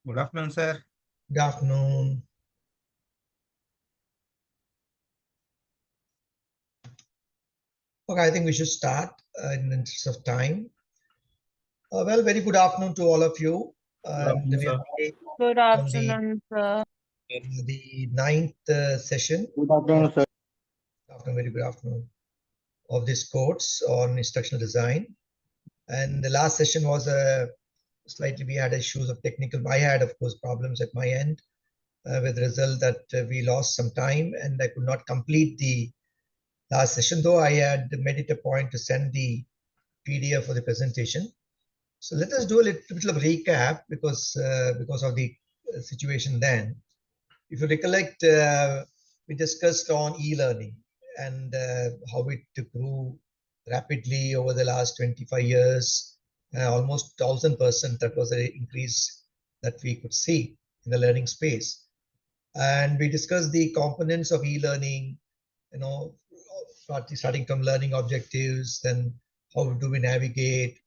Good afternoon, sir. Good afternoon. Okay, I think we should start in the interest of time. Very good afternoon to all of you. Good And afternoon, we are sir. today Good on the afternoon, sir. ninth session Good of afternoon, sir. very good afternoon of this course on instructional design. And the last session was slightly we had issues of technical. I had, of course, problems at my end with the result that we lost some time and I could not complete the last session, though I had made it a point to send the PDF for the presentation. So let us do a little bit of recap because of the situation then. If you recollect, we discussed on e-learning and how it grew rapidly over the last 25 years, almost 1,000%. That was the increase that we could see in the learning space. And we discussed the components of e-learning, you know, starting from learning objectives, then how do we navigate,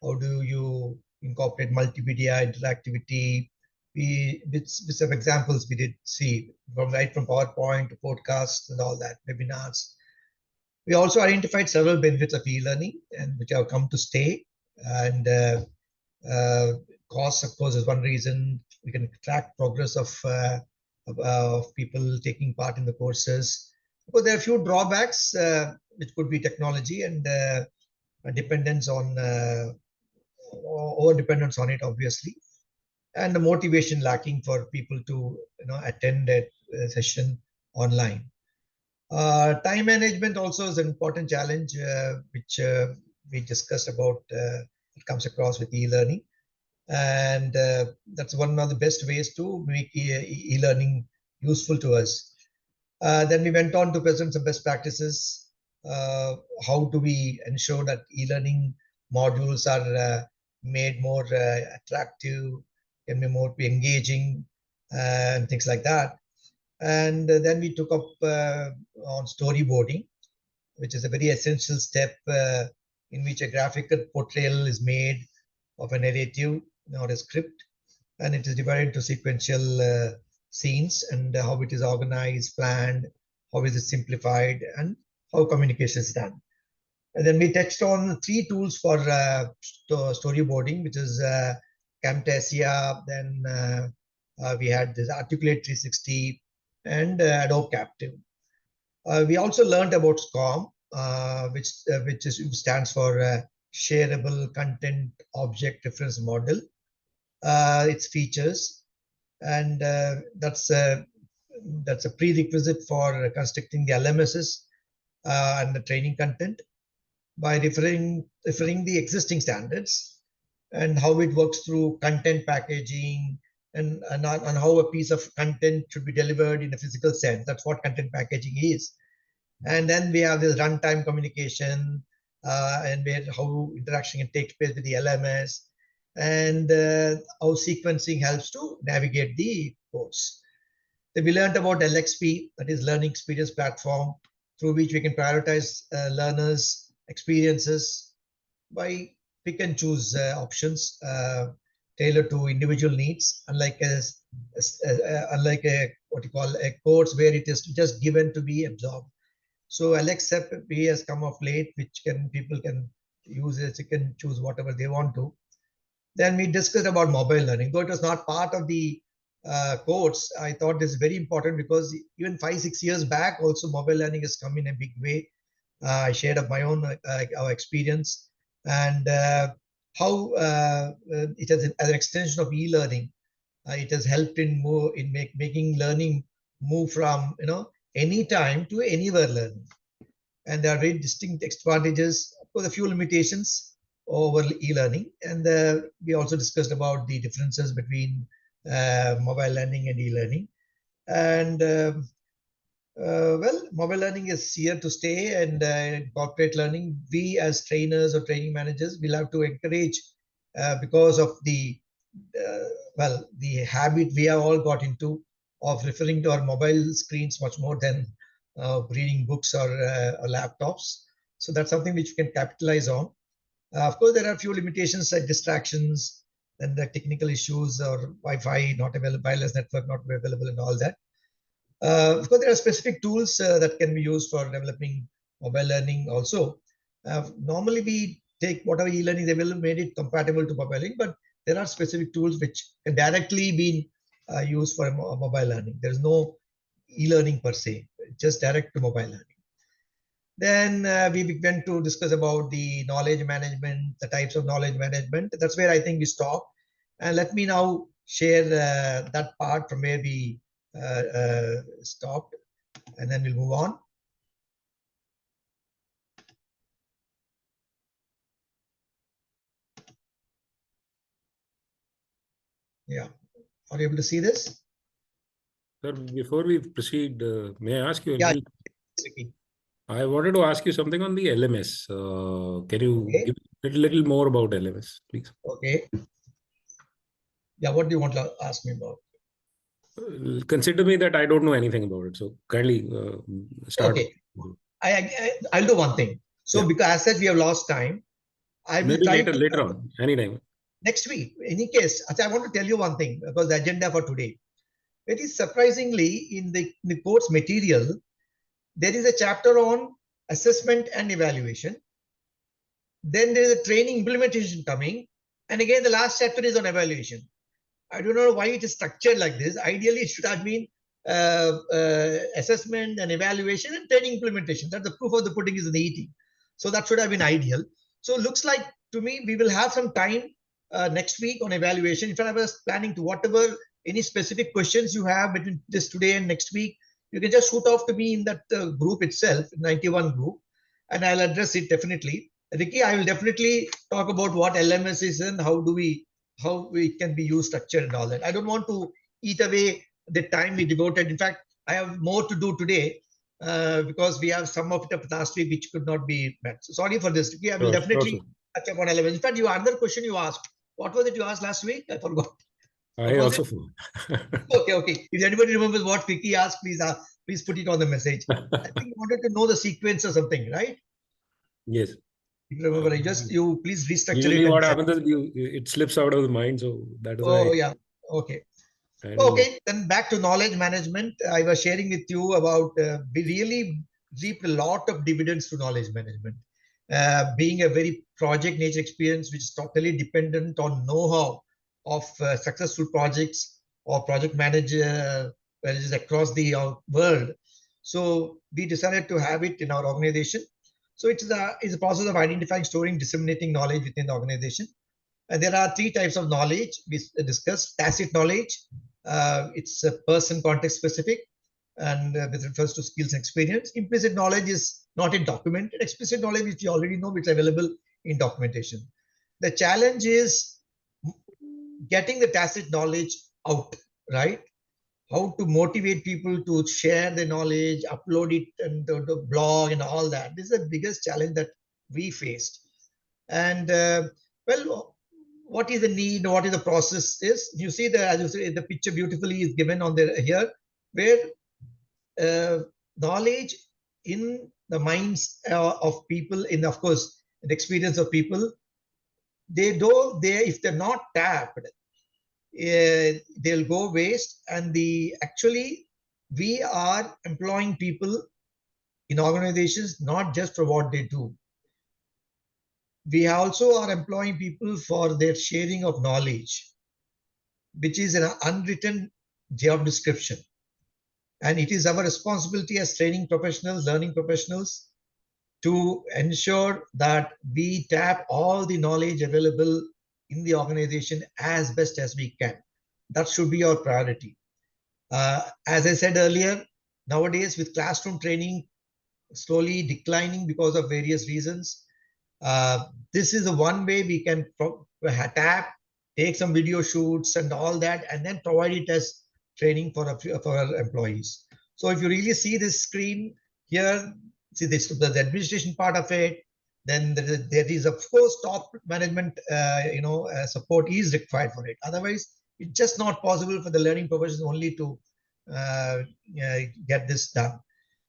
how do you incorporate multimedia interactivity. With some examples we did see from right from PowerPoint to podcasts and all that, webinars. We also identified several benefits of e-learning and which have come to stay. And uh, cost, of course, is one reason. We can track progress of people taking part in the courses. But there are a few drawbacks, which could be technology and dependence on over dependence on it, obviously, and the motivation lacking for people to attend a session online. Time management also is an important challenge, which we discussed about. It comes across with e-learning, and that's one of the best ways to make e-learning useful to us. Then we went on to present some best practices. How do we ensure that e-learning modules are made more attractive, can be more engaging, and things like that. And then we took up on storyboarding, which is a very essential step in which a graphical portrayal is made of a narrative or a script, and it is divided into sequential scenes and how it is organized, planned, how is it simplified, and how communication is done. And then we touched on three tools for storyboarding, which is Camtasia, then we had this Articulate 360 and Adobe Captive. We also learned about SCORM, which stands for Shareable Content Object Reference Model, its features, and that's a prerequisite for constructing the LMSs and the training content by referring the existing standards and how it works through content packaging and how a piece of content should be delivered in a physical sense. That's what content packaging is. And then we have this runtime communication and where how interaction can take place with the LMS and how sequencing helps to navigate the course. Then we learned about LXP, that is Learning Experience Platform, through which we can prioritize learners' experiences by pick and choose options tailored to individual needs, unlike a what you call a course where it is just given to be absorbed. So LXP has come of late, which can people can use it, you can choose whatever they want to. Then we discussed about mobile learning, though it was not part of the course. I thought this is very important because even 5-6 years back, also mobile learning has come in a big way. I shared of my own our experience and how it has as an extension of e-learning. It has helped in making learning move from any time to anywhere learning, and there are very distinct advantages. Of course, a few limitations over e-learning, and we also discussed about the differences between mobile learning and e-learning. And mobile learning is here to stay, and corporate learning, we as trainers or training managers will have to encourage because of the habit we have all got into of referring to our mobile screens much more than reading books or laptops. So that's something which we can capitalize on. Of course, there are a few limitations like distractions, then the technical issues or Wi-Fi not available, wireless network not available, and all that. Of course, there are specific tools that can be used for developing mobile learning also. Normally, we take whatever e-learning is available, made it compatible to mobile learning, but there are specific tools which can directly be used for mobile learning. There is no e-learning per se, just direct to mobile learning. Then we began to discuss about the knowledge management, the types of knowledge management. That's where I think we stopped. And let me now share that part from where we stopped, and then we'll move on. Yeah. Are you able to see this? Sir, before we proceed, may I ask you a Yeah. little? I wanted to ask you something on the LMS. Can you give a little more about LMS, please? Okay. Yeah, what do you want to ask me about? Consider me that I don't know anything about it. So kindly start. Okay. I'll do one thing. So Yeah. because as said, we have lost time. I will Maybe try later on, anytime. Next week. In any case, I want to tell you one thing because the agenda for today. Very surprisingly, in the course material, there is a chapter on assessment and evaluation. Then there is a training implementation coming. And again, the last chapter is on evaluation. I don't know why it is structured like this. Ideally, it should have been assessment and evaluation and training implementation. That the proof of the pudding is in the eating. So that should have been ideal. So it looks like to me, we will have some time next week on evaluation. In fact, I was planning to whatever any specific questions you have between this today and next week, you can just shoot off to me in that group itself, 91 group, and I'll address it definitely. Ricky, I will definitely talk about what LMS is and how it can be used, structured, and all that. I don't want to eat away the time we devoted. In fact, I have more to do today because we have some of it last week which could not be met. So sorry for this. I will definitely touch upon elements. In fact, your other question you asked, what was it you asked last week? I forgot. I also forgot. Okay. If anybody remembers what Vicky asked, please put it on the message. I think you wanted to know the sequence or something, right? Yes. If you remember, you please restructure Usually it. what happens is it slips out of the mind, so that is why. Oh yeah. Okay. Okay, then back to knowledge management. I was sharing with you about we really reaped a lot of dividends to knowledge management. Being a very project nature experience, which is totally dependent on know-how of successful projects or project managers across the world. So we decided to have it in our organization. So it's a process of identifying, storing, disseminating knowledge within the organization. And there are three types of knowledge we discussed. Tacit knowledge, it's a person context specific and it refers to skills and experience. Implicit knowledge is not in documented. Explicit knowledge, which you already know, which is available in documentation. The challenge is getting the tacit knowledge out, right? How to motivate people to share the knowledge, upload it and the blog and all that. This is the biggest challenge that we faced. And well, what is the need, what is the process is? You see as you say, the picture beautifully is given on the here, where knowledge in the minds of people, in of course the experience of people, if they're not tapped, they'll go waste. And actually we are employing people in organizations not just for what they do. We also are employing people for their sharing of knowledge, which is an unwritten job description. And it is our responsibility as training professionals, learning professionals, to ensure that we tap all the knowledge available in the organization as best as we can. That should be our priority. As I said earlier, nowadays with classroom training slowly declining because of various reasons, this is the one way we can tap, take some video shoots and all that, and then provide it as training for our employees. So if you really see this screen here, see this, the administration part of it, then there is of course top management support is required for it. Otherwise, it's just not possible for the learning professionals only to get this done.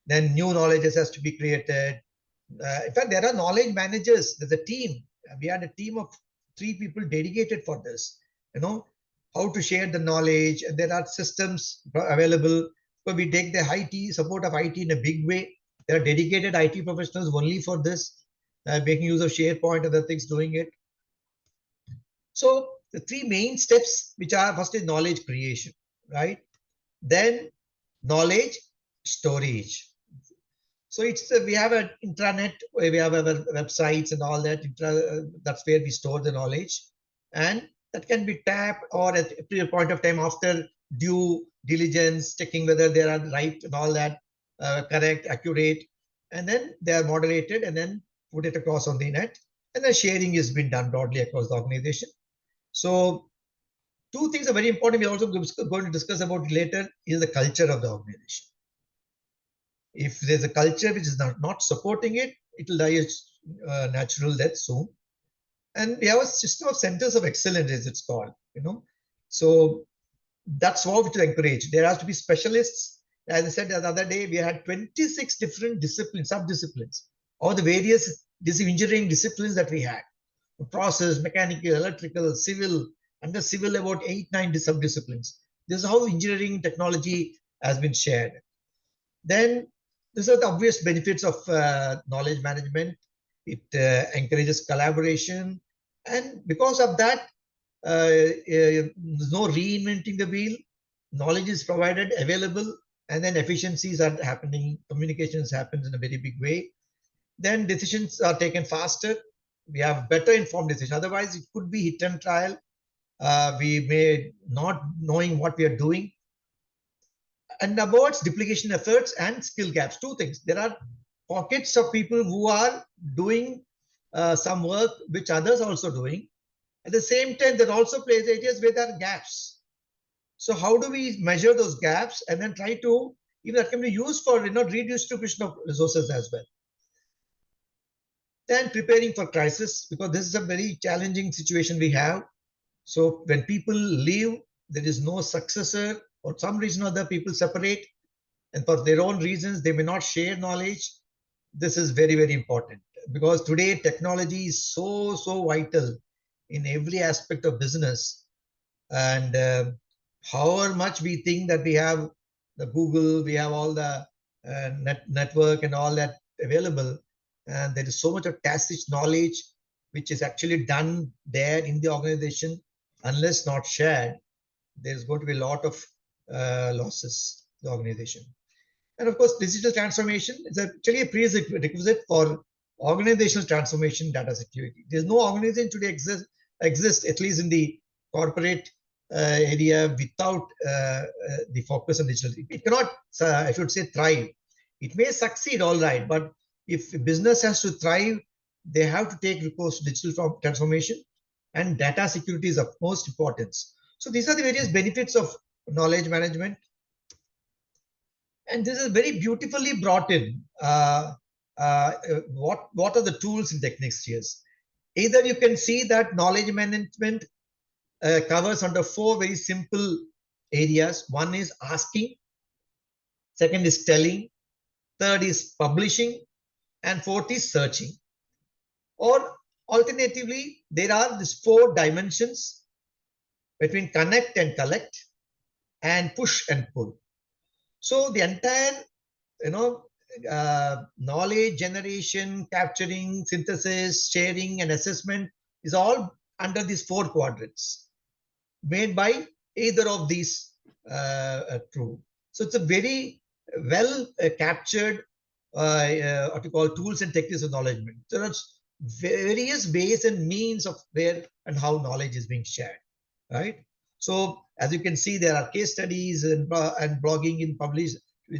Then new knowledge has to be created. In fact, there are knowledge managers. There's a team. We had a team of 3 people dedicated for this. how to share the knowledge. And there are systems available. So we take the IT support of IT in a big way. There are dedicated IT professionals only for this, making use of SharePoint and other things doing it. So the three main steps, which are first is knowledge creation, right? Then knowledge storage. So we have an intranet, where we have our websites and all that. That's where we store the knowledge, and that can be tapped or at a point of time after due diligence, checking whether they are right and all that, correct, accurate, and then they are moderated and then put it across on the net, and the sharing is being done broadly across the organization. So two things are very important. We're also going to discuss about later is the culture of the organization. If there's a culture which is not supporting it, it will die a natural death soon. And we have a system of centers of excellence, as it's called, So that's what we should encourage. There has to be specialists. As I said the other day, we had 26 different disciplines, sub-disciplines, all the various engineering disciplines that we had. Process, mechanical, electrical, civil, under civil about 8-9 sub-disciplines. This is how engineering technology has been shared. Then these are the obvious benefits of knowledge management. It encourages collaboration. And because of that, there's no reinventing the wheel. Knowledge is provided, available, and then efficiencies are happening. Communications happens in a very big way. Then decisions are taken faster. We have better informed decisions. Otherwise, it could be hit and trial. We may not knowing what we are doing, and avoids duplication efforts and skill gaps. Two things. There are pockets of people who are doing some work which others are also doing. At the same time, there are also places areas where there are gaps. So how do we measure those gaps and then try to, even that can be used for redistribution of resources as well. Then preparing for crisis, because this is a very challenging situation we have. So when people leave, there is no successor, or some reason or other people separate, and for their own reasons, they may not share knowledge. This is very, very important, because today technology is so vital in every aspect of business. And however much we think that we have the Google, we have all the network and all that available, and there is so much of tacit knowledge which is actually done there in the organization. Unless not shared, there's going to be a lot of losses in the organization. And of course, digital transformation is actually a prerequisite for organizational transformation, data security. There's no organization today exist at least in the corporate area without the focus on digital. It cannot, I should say, thrive. It may succeed, all right, but if business has to thrive, they have to take recourse to digital transformation, and data security is of most importance. So these are the various benefits of knowledge management. And this is very beautifully brought in. What are the tools and techniques here? Either you can see that knowledge management covers under 4 very simple areas. One is asking, second is telling, third is publishing, and fourth is searching. Or alternatively, there are these 4 dimensions between connect and collect, and push and pull. So the entire, knowledge generation, capturing, synthesis, sharing, and assessment is all under these 4 quadrants made by either of these two. So it's a very well captured what you call tools and techniques of knowledge management. So there's various ways and means of where and how knowledge is being shared, right? So as you can see, there are case studies and blogging in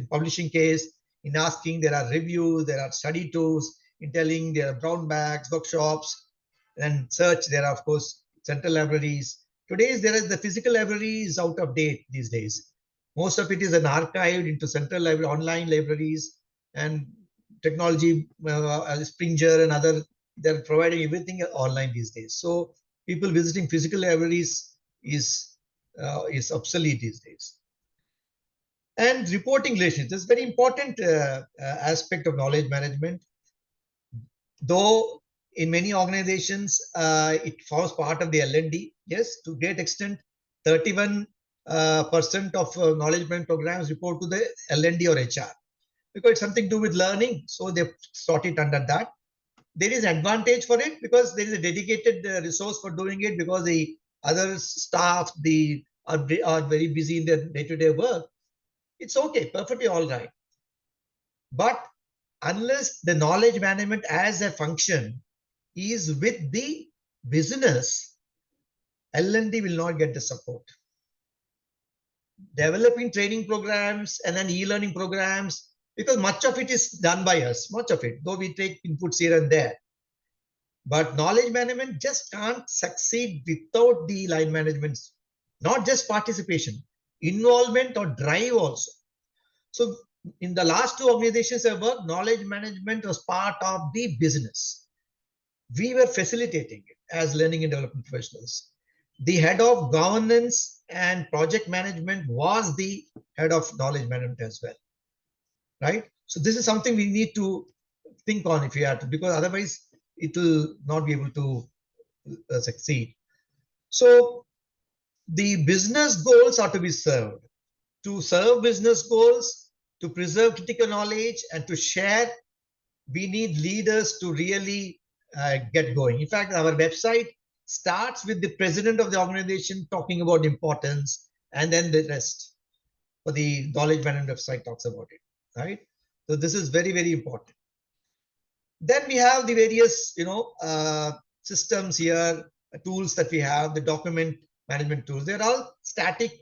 publishing case. In asking, there are reviews, there are study tools. In telling, there are brown bags, workshops, and search. There are, of course, central libraries. Today, there is the physical library is out of date these days. Most of it is an archived into central library, online libraries, and technology, Springer and other. They're providing everything online these days. So people visiting physical libraries is obsolete these days. And reporting relations is a very important aspect of knowledge management. Though in many organizations, it forms part of the L&D. Yes, to great extent, 31% of knowledge management programs report to the L&D or HR because it's something to do with learning. So they sort it under that. There is advantage for it because there is a dedicated resource for doing it because the other staff are very busy in their day-to-day work. It's okay, perfectly all right. But unless the knowledge management as a function is with the business, L&D will not get the support. Developing training programs and then e-learning programs, because much of it is done by us, much of it, though we take inputs here and there. But knowledge management just can't succeed without the line management, not just participation, involvement or drive also. So in the last two organizations I worked, knowledge management was part of the business. We were facilitating it as learning and development professionals. The head of governance and project management was the head of knowledge management as well, right? So this is something we need to think on if we have to, because otherwise it will not be able to succeed. So the business goals are to be served. To serve business goals, to preserve critical knowledge, and to share, we need leaders to really get going. In fact, our website starts with the president of the organization talking about importance, and then the rest for the knowledge management website talks about it, right? So this is very, very important. Then we have the various, systems here, tools that we have, the document management tools. They're all static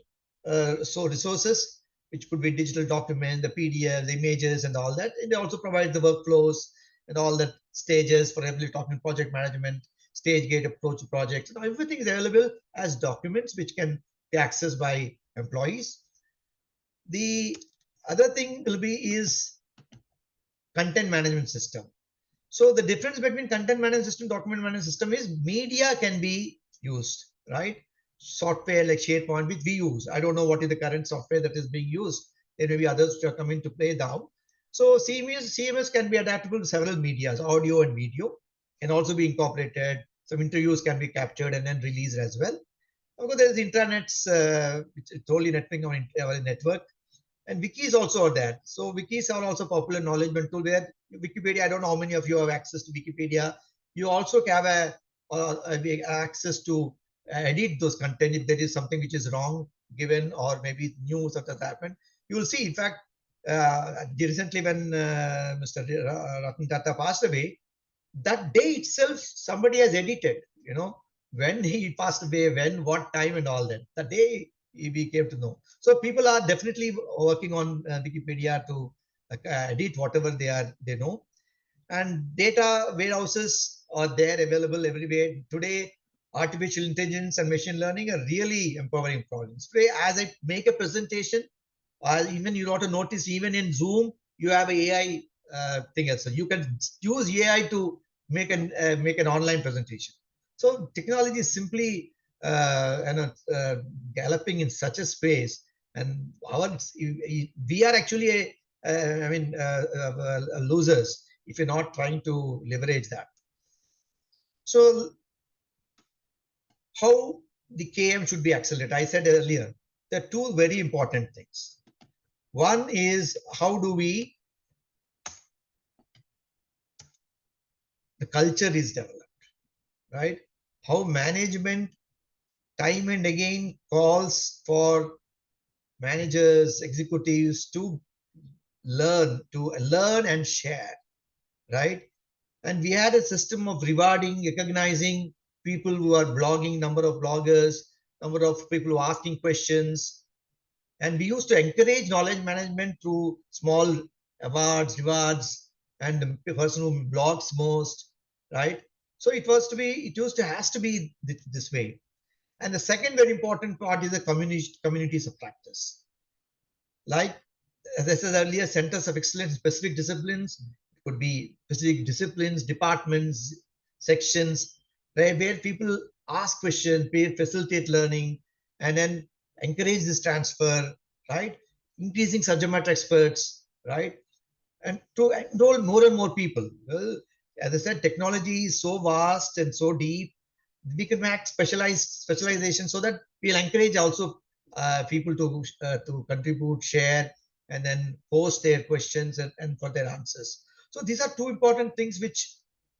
resources, which could be digital document, the PDF, the images, and all that. And they also provide the workflows and all the stages for every document project management, stage gate approach to projects. And everything is available as documents, which can be accessed by employees. The other thing will be is content management system. So the difference between content management system, document management system is media can be used, right? Software like SharePoint, which we use. I don't know what is the current software that is being used. There may be others which are coming to play now. So CMS can be adaptable to several medias, audio and video, can also be incorporated. Some interviews can be captured and then released as well. Of course, there is intranets, which is totally networking on our network. And wikis also are there. So wikis are also popular knowledge management tool where Wikipedia, I don't know how many of you have access to Wikipedia. You also have a access to edit those content if there is something which is wrong given or maybe news that has happened. You will see, in fact, recently when Mr. Ratan Tata passed away, that day itself, somebody has edited, when he passed away, when, what time and all that. The day we came to know. So people are definitely working on Wikipedia to edit whatever they know. And data warehouses are there available everywhere. Today, artificial intelligence and machine learning are really empowering problems. Today, as I make a presentation, even you ought to notice, even in Zoom, you have an AI thing also. You can use AI to make an online presentation. So technology is simply galloping in such a space, and we are actually losers if you're not trying to leverage that. So how the KM should be accelerated? I said earlier, there are two very important things. One is how do we, the culture is developed, right? How management time and again calls for managers, executives to learn and share, right? And we had a system of rewarding, recognizing people who are blogging, number of bloggers, number of people who are asking questions. And we used to encourage knowledge management through small awards, rewards, and the person who blogs most, right? So it has to be this way. And the second very important part is the communities of practice. Like, as I said earlier, centers of excellence, specific disciplines, it could be specific disciplines, departments, sections, right, where people ask questions, facilitate learning, and then encourage this transfer, right? Increasing subject matter experts, right? And to enroll more and more people. Well, As I said, technology is so vast and so deep. We can make specialization so that we'll encourage also people to contribute, share, and then post their questions and for their answers. So these are two important things which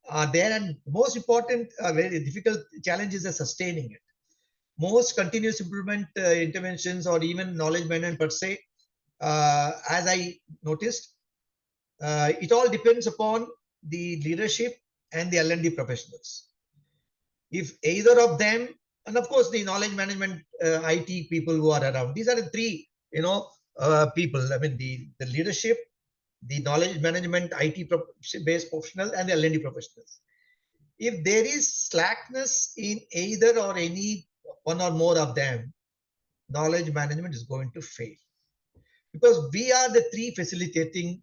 are there, and most important, very difficult challenge is the sustaining it. Most continuous improvement interventions or even knowledge management per se, as I noticed, it all depends upon the leadership and the L&D professionals. If either of them, and of course the knowledge management IT people who are around, these are the three, people. I mean, the leadership, the knowledge management IT based professional, and the L&D professionals. If there is slackness in either or any one or more of them, knowledge management is going to fail, because we are the three facilitating,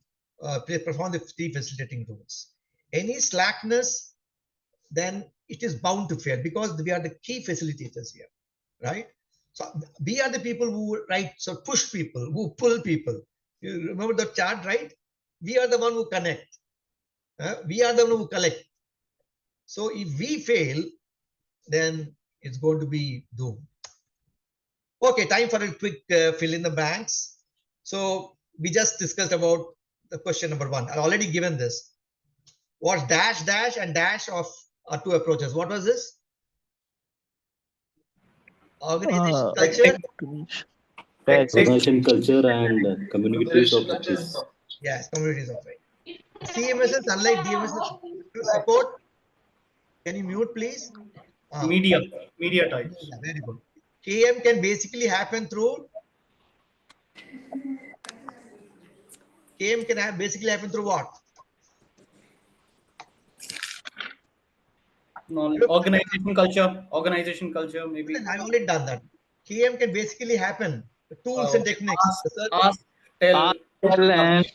perform the three facilitating roles. Any slackness, then it is bound to fail, because we are the key facilitators here, right? So we are the people who, right, so push people, who pull people. You remember the chart, right? We are the one who connect. We are the one who collect. So if we fail, then it's going to be doomed. Okay, time for a quick fill in the blanks. So we just discussed about the question number 1. I've already given this. What dash, dash, and dash of are two approaches. What was this? Organization culture. Organization culture and communities of practice. Yes, communities of right. CMSS, unlike DMSS, support. Can you mute, please? Media types. Yeah, very good. KM can basically happen through. KM can basically happen through what? Organization culture, maybe. I've already done that. KM can basically happen. The tools and techniques. Ask, tell, Tell and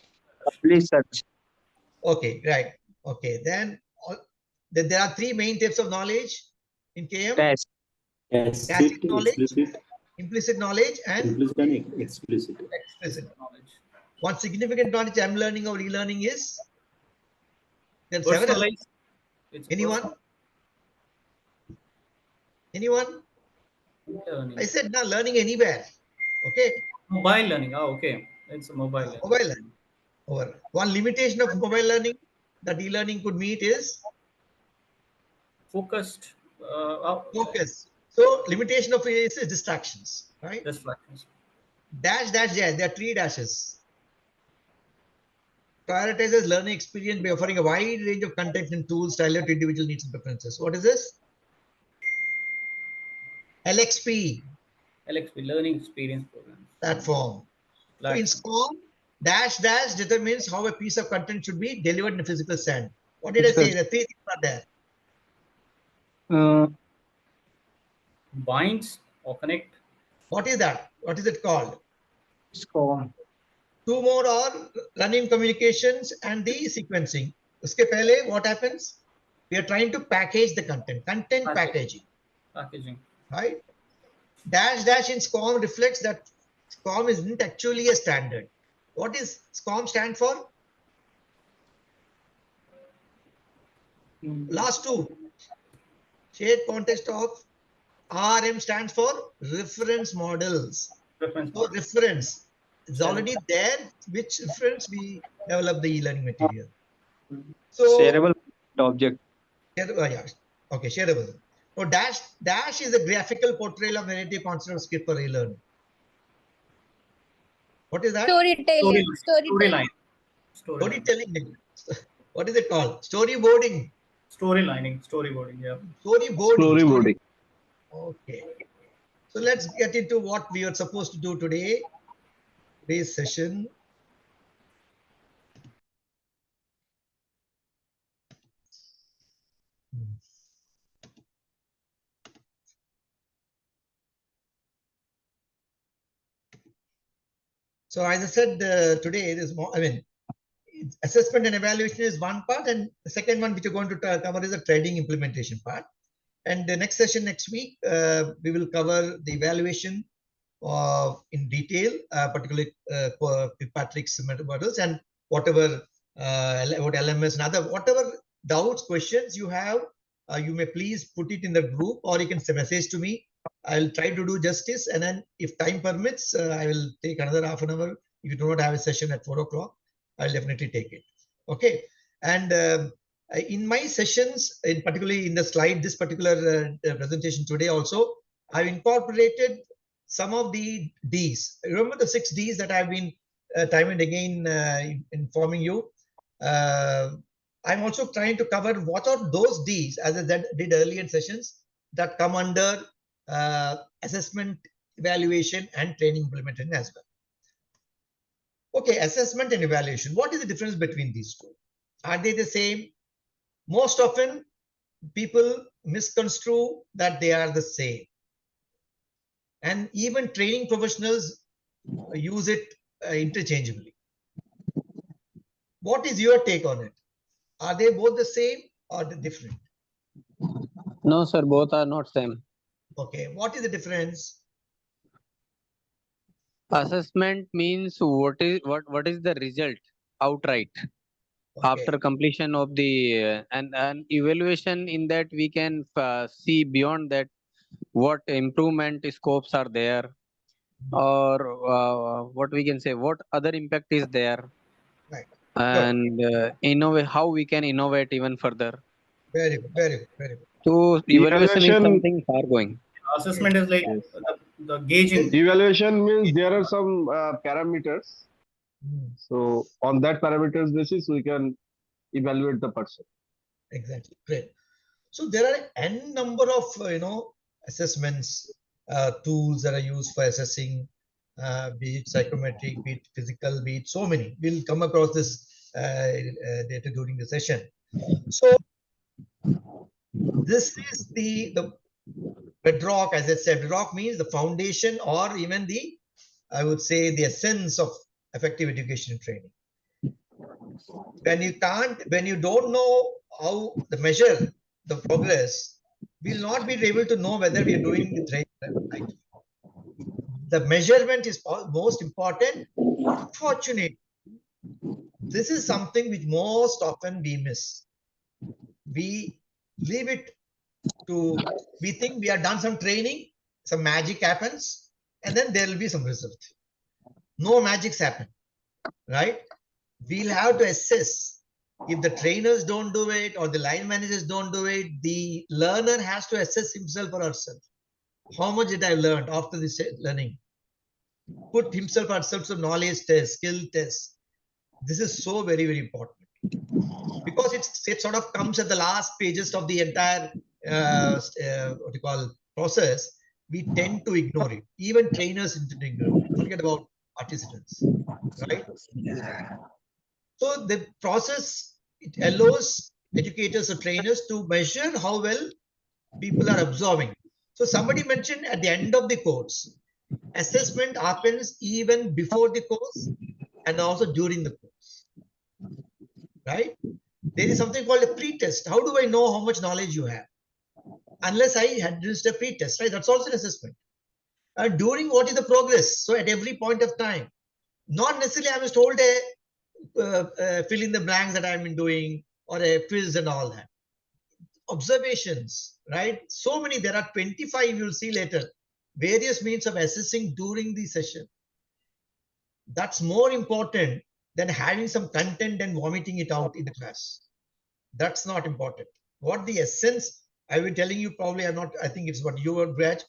research. Okay, right. Okay, then there are three main types of knowledge in KM. Test. Tacit knowledge, implicit knowledge, and implicit and explicit. knowledge. One significant knowledge I'm learning or relearning is there are several. Personalized. Anyone? Anyone? Learning. I said now learning anywhere. Okay. Mobile learning. Oh, okay. It's a mobile learning. Mobile learning. Over. One limitation of mobile learning that e-learning could meet is Focused. focus. So limitation of it is distractions, right? Distractions. Dash, dash, dash. There are three dashes. Prioritizes learning experience by offering a wide range of content and tools tailored to individual needs and preferences. What is this? LXP. LXP, learning experience programs. Platform. So in SCORM, dash, dash determines how a piece of content should be delivered in a physical sense. What did I say? The three things are there. Binds or connect. What is that? What is it called? SCORM. Two more are running communications and the sequencing. Uske pehle, what happens? We are trying to package the content. Content packaging. Right? Dash, dash in SCORM reflects that SCORM isn't actually a standard. What is SCORM stand for? Last two. Shared context of RM stands for reference models. So reference is already there, which reference we develop the e-learning material. So shareable object. Yeah. Okay, shareable. So dash is a graphical portrayal of narrative concept of skill for e-learning. What is that? Storytelling. Storytelling. What is it called? Storyboarding. Storyboarding, yeah. Storyboarding. Okay. So let's get into what we are supposed to do today. Today's session. So as I said, today there's more, assessment and evaluation is one part, and the second one which we're going to cover is the trading implementation part. And the next session next week, we will cover the evaluation in detail, particularly Patrick's models and whatever about LMS and other, whatever doubts, questions you have, you may please put it in the group, or you can message to me. I'll try to do justice, and then if time permits, I will take another half an hour. If you do not have a session at 4 o'clock, I'll definitely take it. Okay. And in my sessions, in particularly in the slide, this particular presentation today also, I've incorporated some of the Ds. Remember the 6 Ds that I've been time and again informing you. I'm also trying to cover what are those Ds, as I did earlier in sessions, that come under assessment, evaluation, and training implementation as well. Okay, assessment and evaluation. What is the difference between these two? Are they the same? Most often, people misconstrue that they are the same. And even training professionals use it interchangeably. What is your take on it? Are they both the same or different? No, sir, both are not same. Okay, what is the difference? Assessment means what is the result outright Okay. after completion of the and evaluation. In that we can see beyond that what improvement scopes are there, or what we can say, what other impact is there, Right. and innovate, how we can innovate even further. Very good, very good, very good. So evaluation is Evaluation, something far going. Assessment is like yes. the gauging. Evaluation means there are some parameters. Hmm, So on that parameters basis, we can evaluate the person. exactly, great. So there are n number of assessments tools that are used for assessing, be it psychometric, be it physical, be it so many. We'll come across this data during the session. So this is the bedrock, as I said. Bedrock means the foundation, or even the, I would say, the essence of effective education and training. When you don't know how to measure the progress, we'll not be able to know whether we are doing the training right. The measurement is most important. Unfortunately, this is something which most often we miss. We leave it to, we think we have done some training, some magic happens, and then there will be some result. No magics happen, right? We'll have to assess. If the trainers don't do it or the line managers don't do it, the learner has to assess himself or herself. How much did I learn after this learning? Put himself or herself to knowledge test, skill test. This is so very, very important, because it sort of comes at the last pages of the entire what you call process. We tend to ignore it. Even trainers tend to ignore it. Forget about participants, right? So the process, it allows educators or trainers to measure how well people are absorbing. So somebody mentioned at the end of the course, assessment happens even before the course and also during the course, right? There is something called a pre-test. How do I know how much knowledge you have? Unless I had just a pre-test, right? That's also an assessment. During, what is the progress? So at every point of time, not necessarily I was told fill in the blanks that I've been doing, or a quiz and all that. Observations, right? So many, there are 25, you'll see later, various means of assessing during the session. That's more important than having some content and vomiting it out in the class. That's not important. What the essence, I've been telling you, probably I'm not, I think it's what you were, Brad.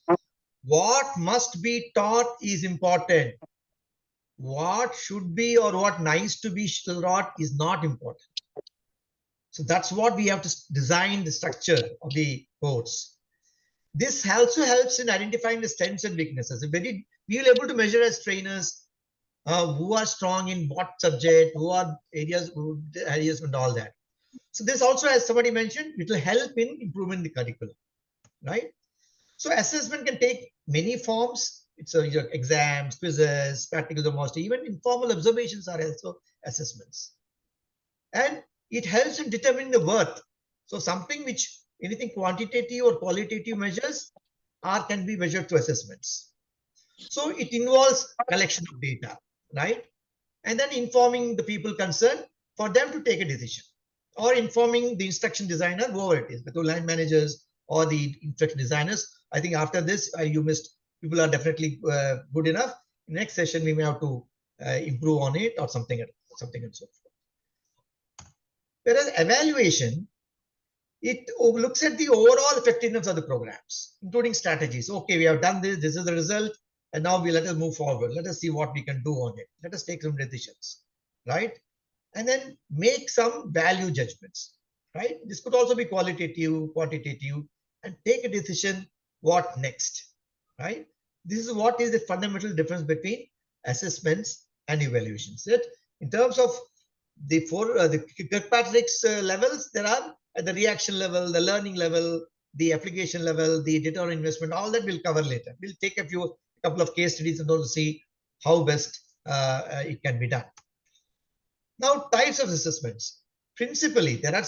What must be taught is important. What should be or what nice to be taught is not important. So that's what we have to design the structure of the course. This also helps in identifying the strengths and weaknesses. We will able to measure as trainers who are strong in what subject, who are areas and all that. So this also, as somebody mentioned, it will help in improving the curriculum, right? So assessment can take many forms. It's your exams, quizzes, practicals, almost even informal observations are also assessments. And it helps in determining the worth. So something which, anything quantitative or qualitative measures can be measured through assessments. So it involves collection of data, right? And then informing the people concerned for them to take a decision. or informing the instruction designer, whoever it is, the line managers or the instruction designers. I think after this, you missed, people are definitely good enough. Next session, we may have to improve on it or something and so forth. Whereas evaluation, it looks at the overall effectiveness of the programs, including strategies. Okay, we have done this, this is the result, and now let us move forward. Let us see what we can do on it. Let us take some decisions, right? And then make some value judgments, right? This could also be qualitative, quantitative, and take a decision what next, right? This is what is the fundamental difference between assessments and evaluations. That in terms of the Kirkpatrick's levels, there are at the reaction level, the learning level, the application level, the data on investment, all that we'll cover later. We'll take a couple of case studies in order to see how best it can be done. Now, types of assessments. Principally, there are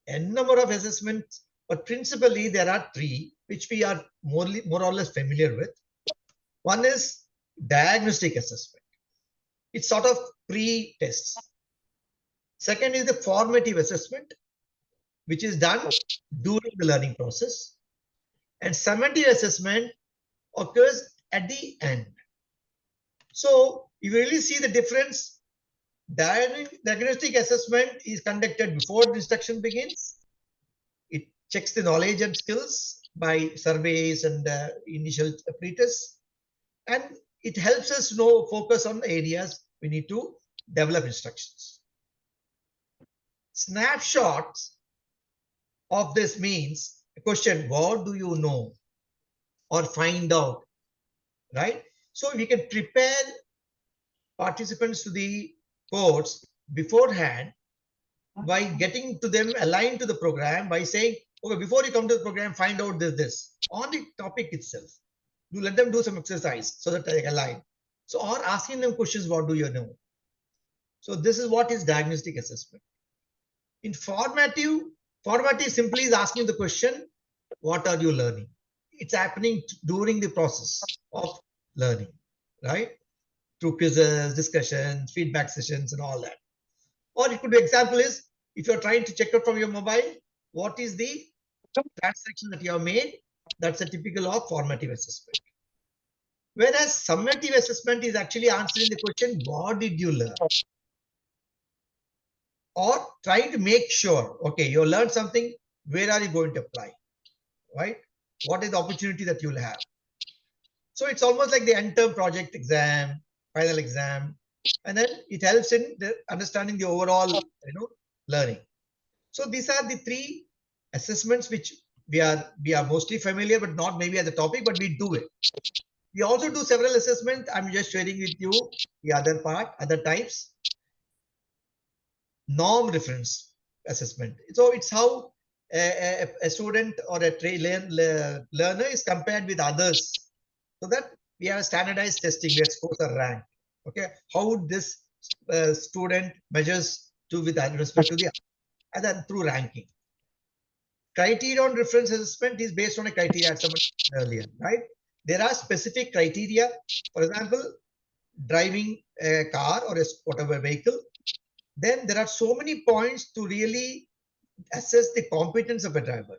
n number of assessments, but principally there are three, which we are more or less familiar with. One is diagnostic assessment. It's sort of pre-tests. Second is the formative assessment, which is done during the learning process. And summative assessment occurs at the end. So you really see the difference. Diagnostic assessment is conducted before the instruction begins. It checks the knowledge and skills by surveys and initial pre-tests. And it helps us focus on the areas we need to develop instructions. Snapshots of this means a question, what do you know or find out, right? So we can prepare participants to the course beforehand by getting to them aligned to the program by saying, okay, before you come to the program, find out this on the topic itself. You let them do some exercise so that they align. So, or asking them questions, what do you know? So this is what is diagnostic assessment. In formative simply is asking the question, what are you learning? It's happening during the process of learning, right? Through quizzes, discussions, feedback sessions, and all that. Or it could be, example is, if you're trying to check out from your mobile, what is the transaction that you have made? That's a typical of formative assessment. Whereas summative assessment is actually answering the question, what did you learn? Or trying to make sure, okay, you learned something, where are you going to apply, right? What is the opportunity that you'll have? So it's almost like the end-term project exam, final exam, and then it helps in understanding the overall, learning. So these are the three assessments which we are mostly familiar, but not maybe as a topic, but we do it. We also do several assessments. I'm just sharing with you the other types. Norm reference assessment. So it's how a student or a learner is compared with others, so that we have standardized testing where scores are ranked. Okay, how would this student measures with respect to the other, and then through ranking. Criterion reference assessment is based on a criteria as someone earlier, right? There are specific criteria. For example, driving a car or whatever vehicle. Then there are so many points to really assess the competence of a driver.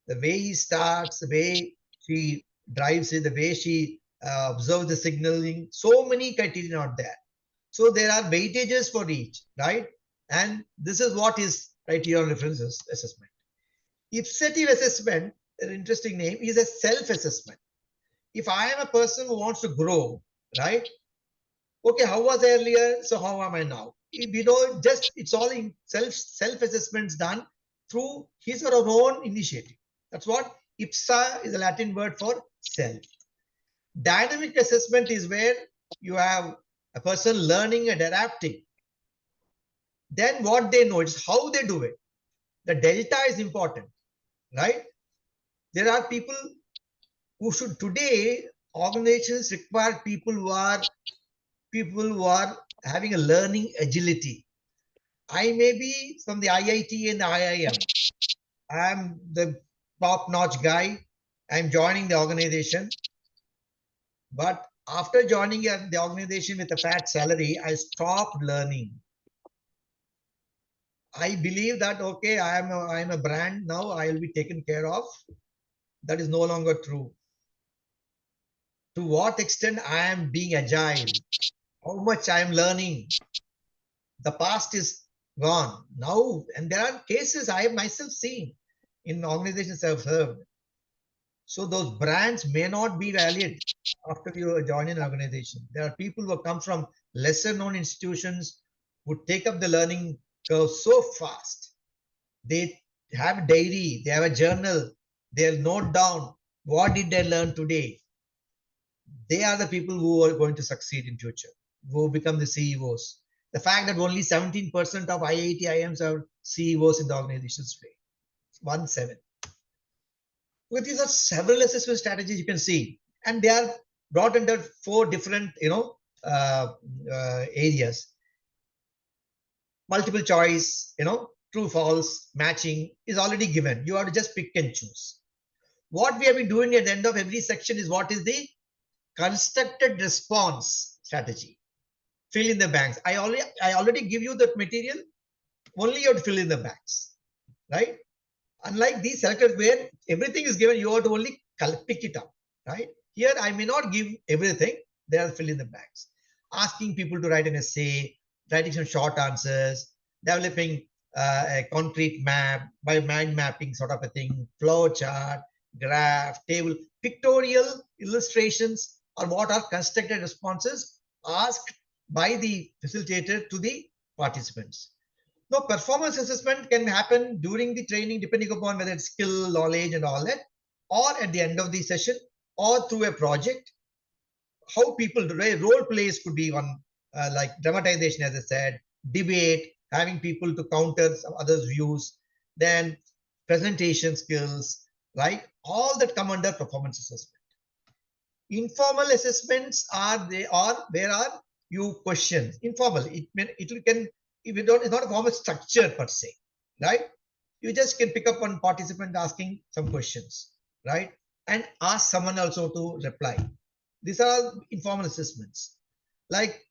The way he starts, the way she drives it, the way she observes the signaling. So many criteria are there. So there are weightages for each, right? And this is what is criterion reference assessment. Ipsative assessment, an interesting name, is a self-assessment. If I am a person who wants to grow, right? Okay, how was I earlier? So how am I now? It's all in self-assessments done through his or her own initiative. That's what IPSA is a Latin word for self. Dynamic assessment is where you have a person learning and adapting. Then what they know is how they do it. The delta is important, right? There are people who should today, organizations require people who are having a learning agility. I may be from the IIT and the IIM. I'm the top-notch guy. I'm joining the organization. But after joining the organization with a fat salary, I stopped learning. I believe that, okay, I am a brand now, I will be taken care of. That is no longer true. To what extent I am being agile, how much I am learning. The past is gone now, and there are cases I have myself seen in organizations I've served. So those brands may not be valid after you join an organization. There are people who come from lesser known institutions who take up the learning curve so fast. They have a diary, they have a journal, they'll note down what did they learn today. They are the people who are going to succeed in future, who become the CEOs. The fact that only 17% of IIT IIMs are CEOs in the organizations today. 1-7. Well, these are several assessment strategies you can see, and they are brought under 4 different, areas. Multiple choice, true, false, matching is already given. You have to just pick and choose. What we have been doing at the end of every section is what is the constructed response strategy. Fill in the blanks. I already give you that material. Only you have to fill in the blanks, right? Unlike these selectors where everything is given, you have to only pick it up, right? Here, I may not give everything. They are fill in the blanks. Asking people to write an essay, writing some short answers, developing a concrete map, by mind mapping sort of a thing, flow chart, graph, table, pictorial illustrations, or what are constructed responses asked by the facilitator to the participants. Now, performance assessment can happen during the training, depending upon whether it's skill, knowledge, and all that, or at the end of the session, or through a project. How people role plays could be one, like dramatization, as I said, debate, having people to counter some others' views, then presentation skills, right? All that come under performance assessment. Informal assessments are where are you questions informal. It can, if you don't, it's not a formal structure per se, right? You just can pick up one participant asking some questions, right, and ask someone also to reply. These are all informal assessments. Like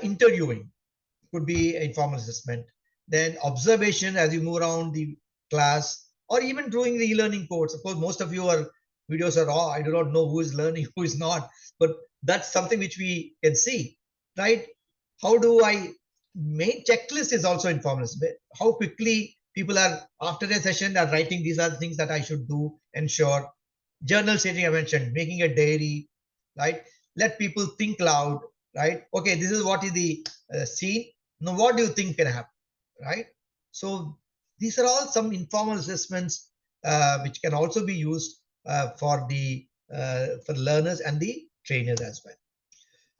interviewing could be informal assessment. Then observation as you move around the class, or even doing the e-learning course. Of course, most of your videos are raw. I do not know who is learning, who is not, but that's something which we can see, right? How do I main checklist is also informal. How quickly people are after a session are writing these are the things that I should do, ensure. Journal setting I mentioned, making a diary, right? Let people think loud, right? Okay, this is what is the scene. Now, what do you think can happen, right? So these are all some informal assessments which can also be used for learners and the trainers as well.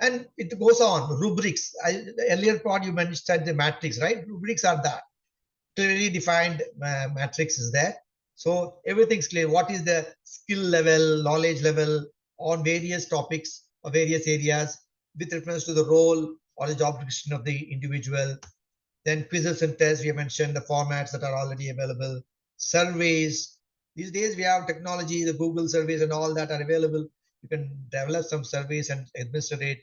And it goes on. Rubrics. The earlier part you mentioned the matrix, right? Rubrics are that clearly defined matrix is there. So everything's clear. What is the skill level, knowledge level on various topics or various areas with reference to the role or the job description of the individual. Then quizzes and tests, we have mentioned the formats that are already available. Surveys. These days we have technology, the Google surveys and all that are available. You can develop some surveys and administer it.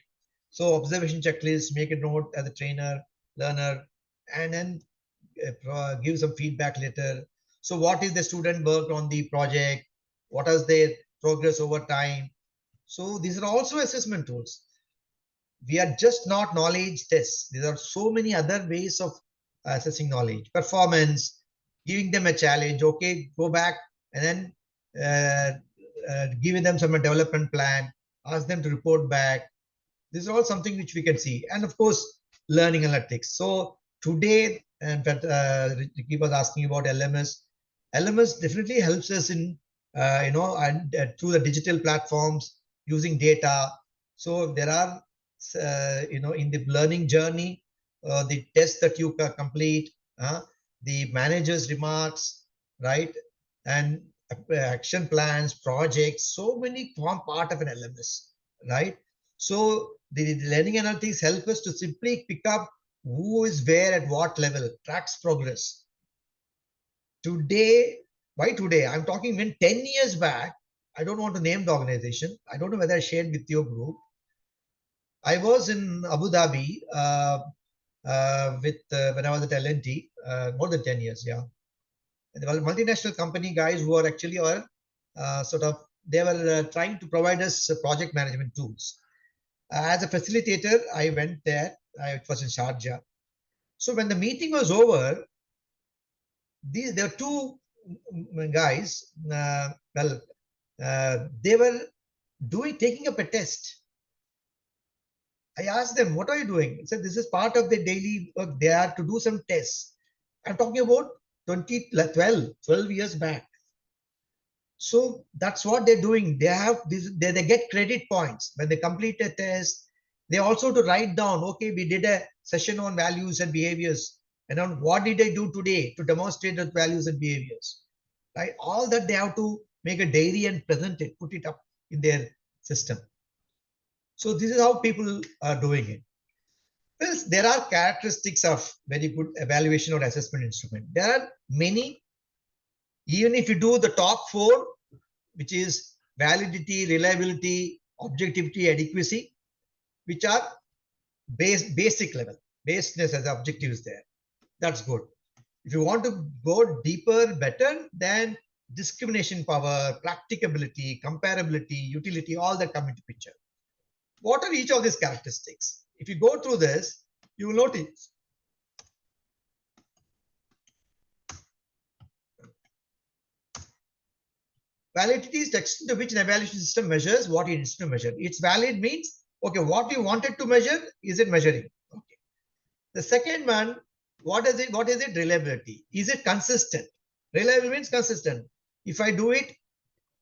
So observation checklist, make a note as a trainer, learner, and then give some feedback later. So what is the student worked on the project? What is their progress over time? So these are also assessment tools. We are just not knowledge tests. There are so many other ways of assessing knowledge. Performance, giving them a challenge. Okay, go back and then giving them some development plan. Ask them to report back. This is all something which we can see. And of course, learning analytics. So today, and Ricky was asking about LMS. LMS definitely helps us in, through the digital platforms using data. So there are, in the learning journey, the tests that you complete, the manager's remarks, right? And action plans, projects, so many form part of an LMS, right? So the learning analytics help us to simply pick up who is where at what level, tracks progress. Today, why today? I'm talking when 10 years back, I don't want to name the organization. I don't know whether I shared with your group. I was in Abu Dhabi with when I was at L&T, more than 10 years, yeah. And there were multinational company guys who were actually they were trying to provide us project management tools. As a facilitator, I went there. It was in Sharjah. So when the meeting was over, there were two guys. They were taking up a test. I asked them, "What are you doing?" They said, "This is part of the daily work. They are to do some tests." I'm talking about 12 years back. So that's what they're doing. They have this. They get credit points when they complete a test. They also to write down, okay, we did a session on values and behaviors, and on what did I do today to demonstrate those values and behaviors, right? All that they have to make a diary and present it, put it up in their system. So this is how people are doing it. Well, there are characteristics of very good evaluation or assessment instrument. There are many. Even if you do the top four, which is validity, reliability, objectivity, adequacy, which are basic level. Baseness as objective is there. That's good. If you want to go deeper, better, then discrimination power, practicability, comparability, utility, all that come into picture. What are each of these characteristics? If you go through this, you will notice validity is the extent to which an evaluation system measures what it needs to measure. It's valid means, okay, what you wanted to measure, is it measuring? Okay. The second one, what is it? Reliability. Is it consistent? Reliable means consistent. If I do it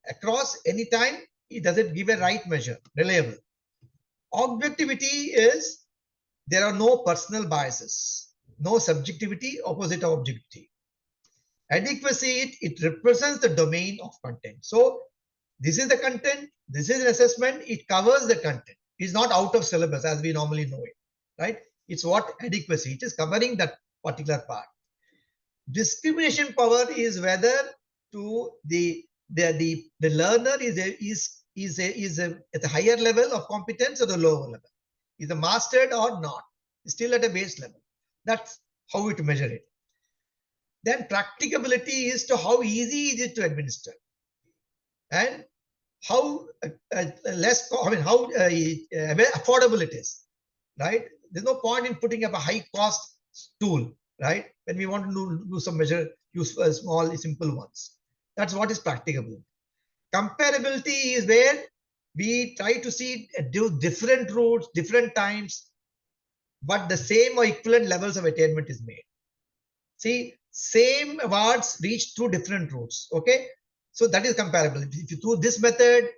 across any time, it doesn't give a right measure. Reliable. Objectivity is there are no personal biases, no subjectivity, opposite of objectivity. Adequacy, it represents the domain of content. So this is the content, this is an assessment, it covers the content. It's not out of syllabus as we normally know it, right? It's what adequacy, it is covering that particular part. Discrimination power is whether to the learner is at a higher level of competence or the lower level. Is it mastered or not? Still at a base level. That's how we to measure it. Then practicability is to how easy is it to administer, and how how affordable it is, right? There's no point in putting up a high cost tool, right? When we want to do some measure, use small, simple ones. That's what is practicable. Comparability is where we try to see do different routes, different times, but the same or equivalent levels of attainment is made. See, same awards reach through different routes. Okay, so that is comparable. If you do this method,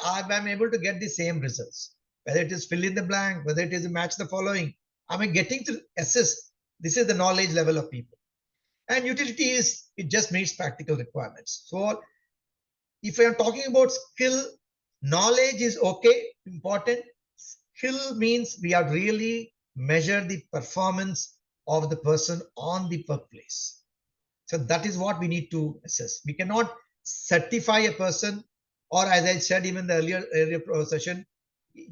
I'm able to get the same results. Whether it is fill in the blank, whether it is match the following, I'm getting to assess. This is the knowledge level of people. And utility is it just meets practical requirements. So if I am talking about skill, knowledge is okay, important. Skill means we have really measured the performance of the person on the workplace. So that is what we need to assess. We cannot certify a person, or as I said even the earlier session,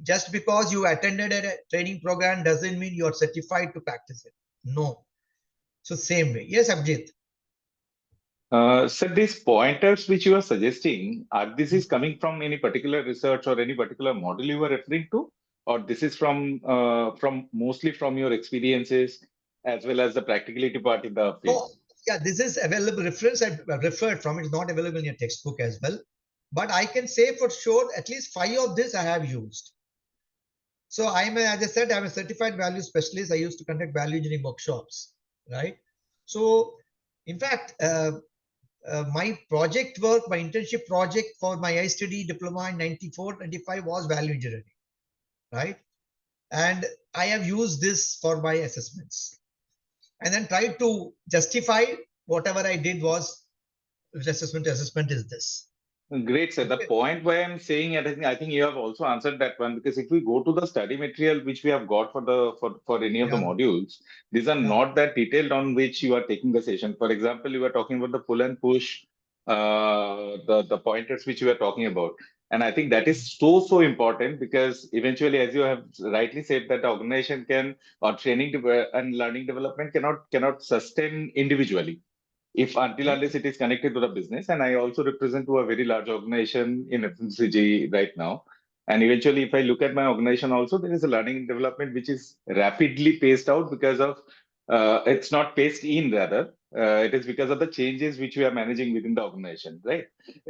just because you attended a training program doesn't mean you are certified to practice it. No. So same way. Yes, Abhijit. So these pointers which you are suggesting, are this is coming from any particular research or any particular model you were referring to, or this is from mostly from your experiences as well as the practicality part in the field? Oh, yeah, this is available reference I referred from. It's not available in your textbook as well, but I can say for sure at least 5 of this I have used. So as I said, I'm a certified value specialist. I used to conduct value engineering workshops, right? So in fact, my project work, my internship project for my I-study diploma in 94, 95 was value engineering, right? And I have used this for my assessments and then tried to justify whatever I did was assessment is this. Great, sir. The point why I'm saying, and I think you have also answered that one, because if we go to the study material which we have got for any of the modules, these are not that detailed on which you are taking the session. For example, you were talking about the pull and push, the pointers which you were talking about. And I think that is so important, because eventually, as you have rightly said, that the organization can, or and learning development cannot sustain individually, if until unless it is connected to the business. And I also represent to a very large organization in FMCG right now. And eventually, if I look at my organization also, there is a learning and development which is rapidly paced out because of, it's not paced in rather, it is because of the changes which we are managing within the organization, right?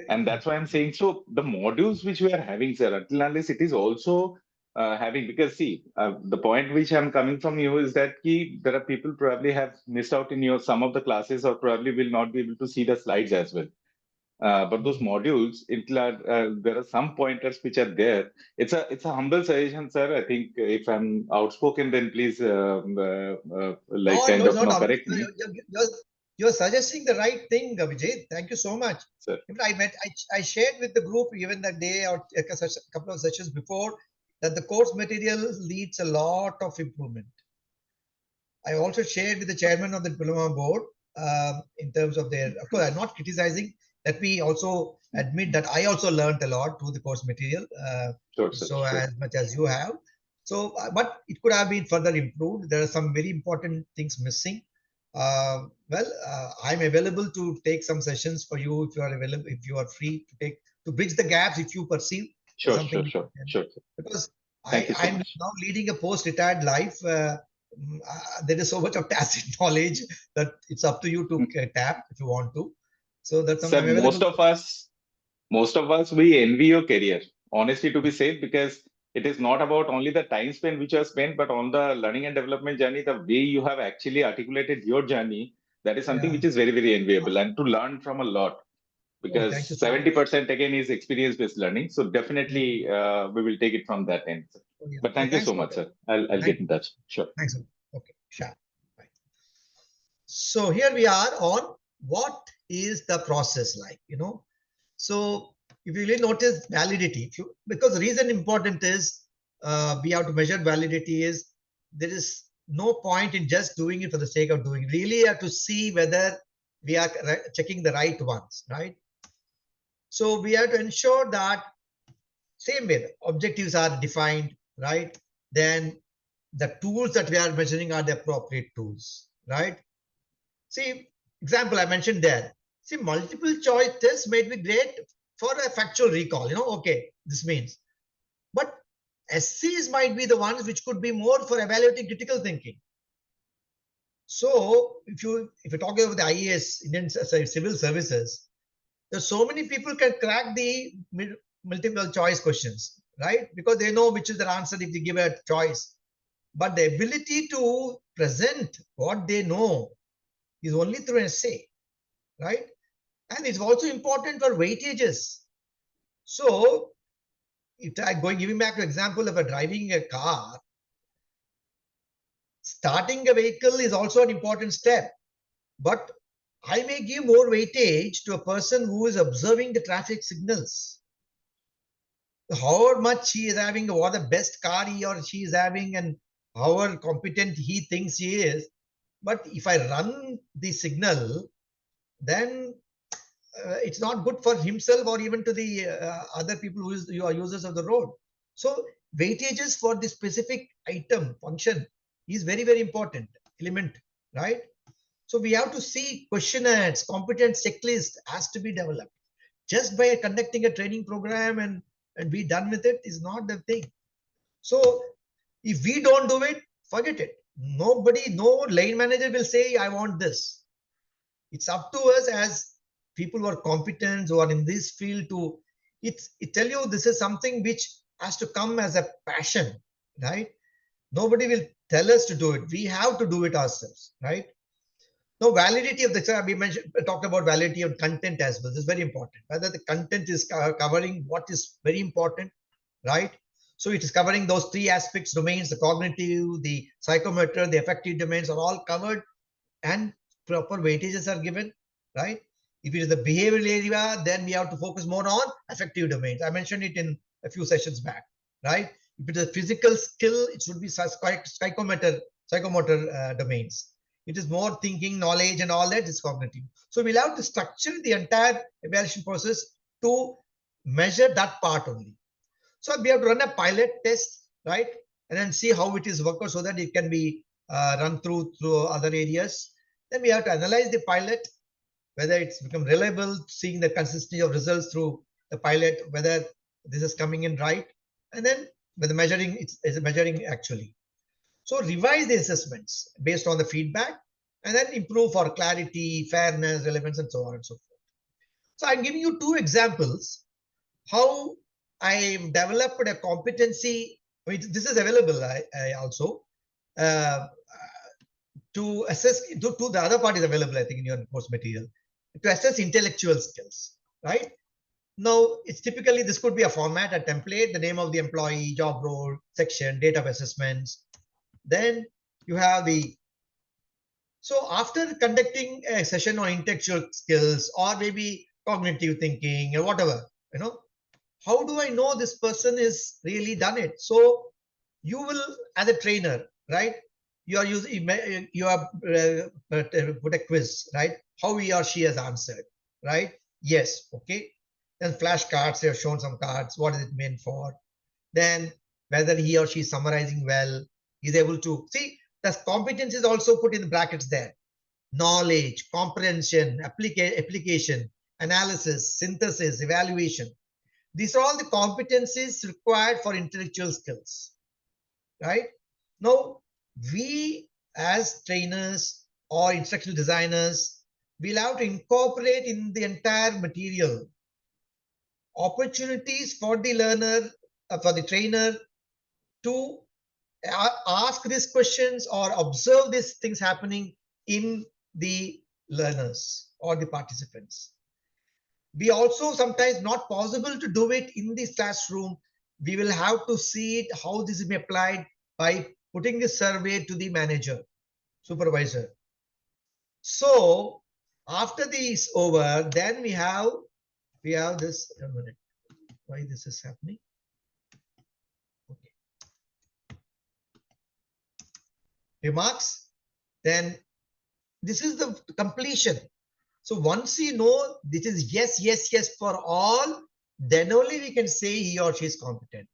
And that's why I'm saying, so the modules which we are having, sir, until unless it is also having, because see, the point which I'm coming from you is that there are people probably have missed out in your some of the classes, or probably will not be able to see the slides as well. But those modules, there are some pointers which are there. It's a humble suggestion, sir. I think if I'm outspoken, then please like kind of correct me. You're suggesting the right thing, Vijay. Thank you so much. Sir. I shared with the group even that day or a couple of sessions before that the course material needs a lot of improvement. I also shared with the chairman of the diploma board in terms of their, of course, I'm not criticizing. Let me also admit that I also learned a lot through the course material. Sure, sir, so sure. as much as you have. So, but it could have been further improved. There are some very important things missing. I'm available to take some sessions for you if you are available, if you are free to take, to bridge the gaps if you perceive something. Sure. Because Thank you so I'm much. now leading a post-retired life. There is so much of tacit knowledge that it's up to you to tap if you want to. So that's something Sir, I'm available. most of us, we envy your career, honestly, to be said, because it is not about only the time spent which you have spent, but on the learning and development journey, the way you have actually articulated your journey, that is something which is very enviable, and to learn from a lot, because thank you so 70% again is experience-based learning. So definitely we will take it from that end. But thank you so much, sir. I'll get in touch. Sure. Thanks. Okay, sure. Right. So here we are on what is the process like, So if you really notice validity, because the reason important is we have to measure validity is there is no point in just doing it for the sake of doing. Really have to see whether we are checking the right ones, right? So we have to ensure that same way objectives are defined, right? Then the tools that we are measuring are the appropriate tools, right? See, example I mentioned there. See, multiple choice tests may be great for a factual recall, okay, this means. But SCs might be the ones which could be more for evaluating critical thinking. So if you talk about the IAS, Indian Civil Services, there's so many people can crack the multiple choice questions, right? Because they know which is their answer if they give a choice. But the ability to present what they know is only through an essay, right? And it's also important for weightages. So, giving back to example of driving a car, starting a vehicle is also an important step. But I may give more weightage to a person who is observing the traffic signals. However much he is having, what the best car he or she is having, and however competent he thinks he is. But if I run the signal, then it's not good for himself or even to the other people who are users of the road. So weightages for the specific item function is very important element, right? So we have to see questionnaires, competence checklist has to be developed. Just by conducting a training program and be done with it is not the thing. So if we don't do it, forget it. No lane manager will say, I want this. It's up to us as people who are competent, who are in this field to, it tell you this is something which has to come as a passion, right? Nobody will tell us to do it. We have to do it ourselves, right? Now, validity of we talked about validity of content as well. This is very important. Whether the content is covering what is very important, right? So it is covering those three aspects, domains, the cognitive, the psychomotor, the affective domains are all covered and proper weightages are given, right? If it is the behavioral area, then we have to focus more on affective domains. I mentioned it in a few sessions back, right? If it is a physical skill, it should be psychomotor domains. It is more thinking, knowledge, and all that is cognitive. So we'll have to structure the entire evaluation process to measure that part only. So we have to run a pilot test, right? And then see how it is worked out so that it can be run through other areas. Then we have to analyze the pilot, whether it's become reliable, seeing the consistency of results through the pilot, whether this is coming in right, and then with the measuring, it's measuring actually. So revise the assessments based on the feedback, and then improve for clarity, fairness, relevance, and so on and so forth. So I'm giving you two examples how I've developed a competency. I mean, this is available I also to assess. To the other part is available, I think, in your course material to assess intellectual skills. Right now, it's typically this could be a format, a template, the name of the employee, job role, section, date of assessments. Then you have the so after conducting a session on intellectual skills or maybe cognitive thinking or whatever, how do I know this person is really done it? So you will, as a trainer, right? You are using you have put a quiz, right? How he or she has answered, right? Yes, okay. Then flashcards, they have shown some cards. What is it meant for? Then whether he or she is summarizing well, is able to see the competence is also put in the brackets there. Knowledge, comprehension, application, analysis, synthesis, evaluation. These are all the competencies required for intellectual skills, right? Now, we as trainers or instructional designers, we'll have to incorporate in the entire material opportunities for the learner, for the trainer to ask these questions or observe these things happening in the learners or the participants. We also sometimes not possible to do it in this classroom. We will have to see it how this is be applied by putting the survey to the manager, supervisor. So after this over, then we have this. A minute, why this is happening? Okay. Remarks. Then this is the completion. So once you know this is yes, yes, yes for all, then only we can say he or she is competent.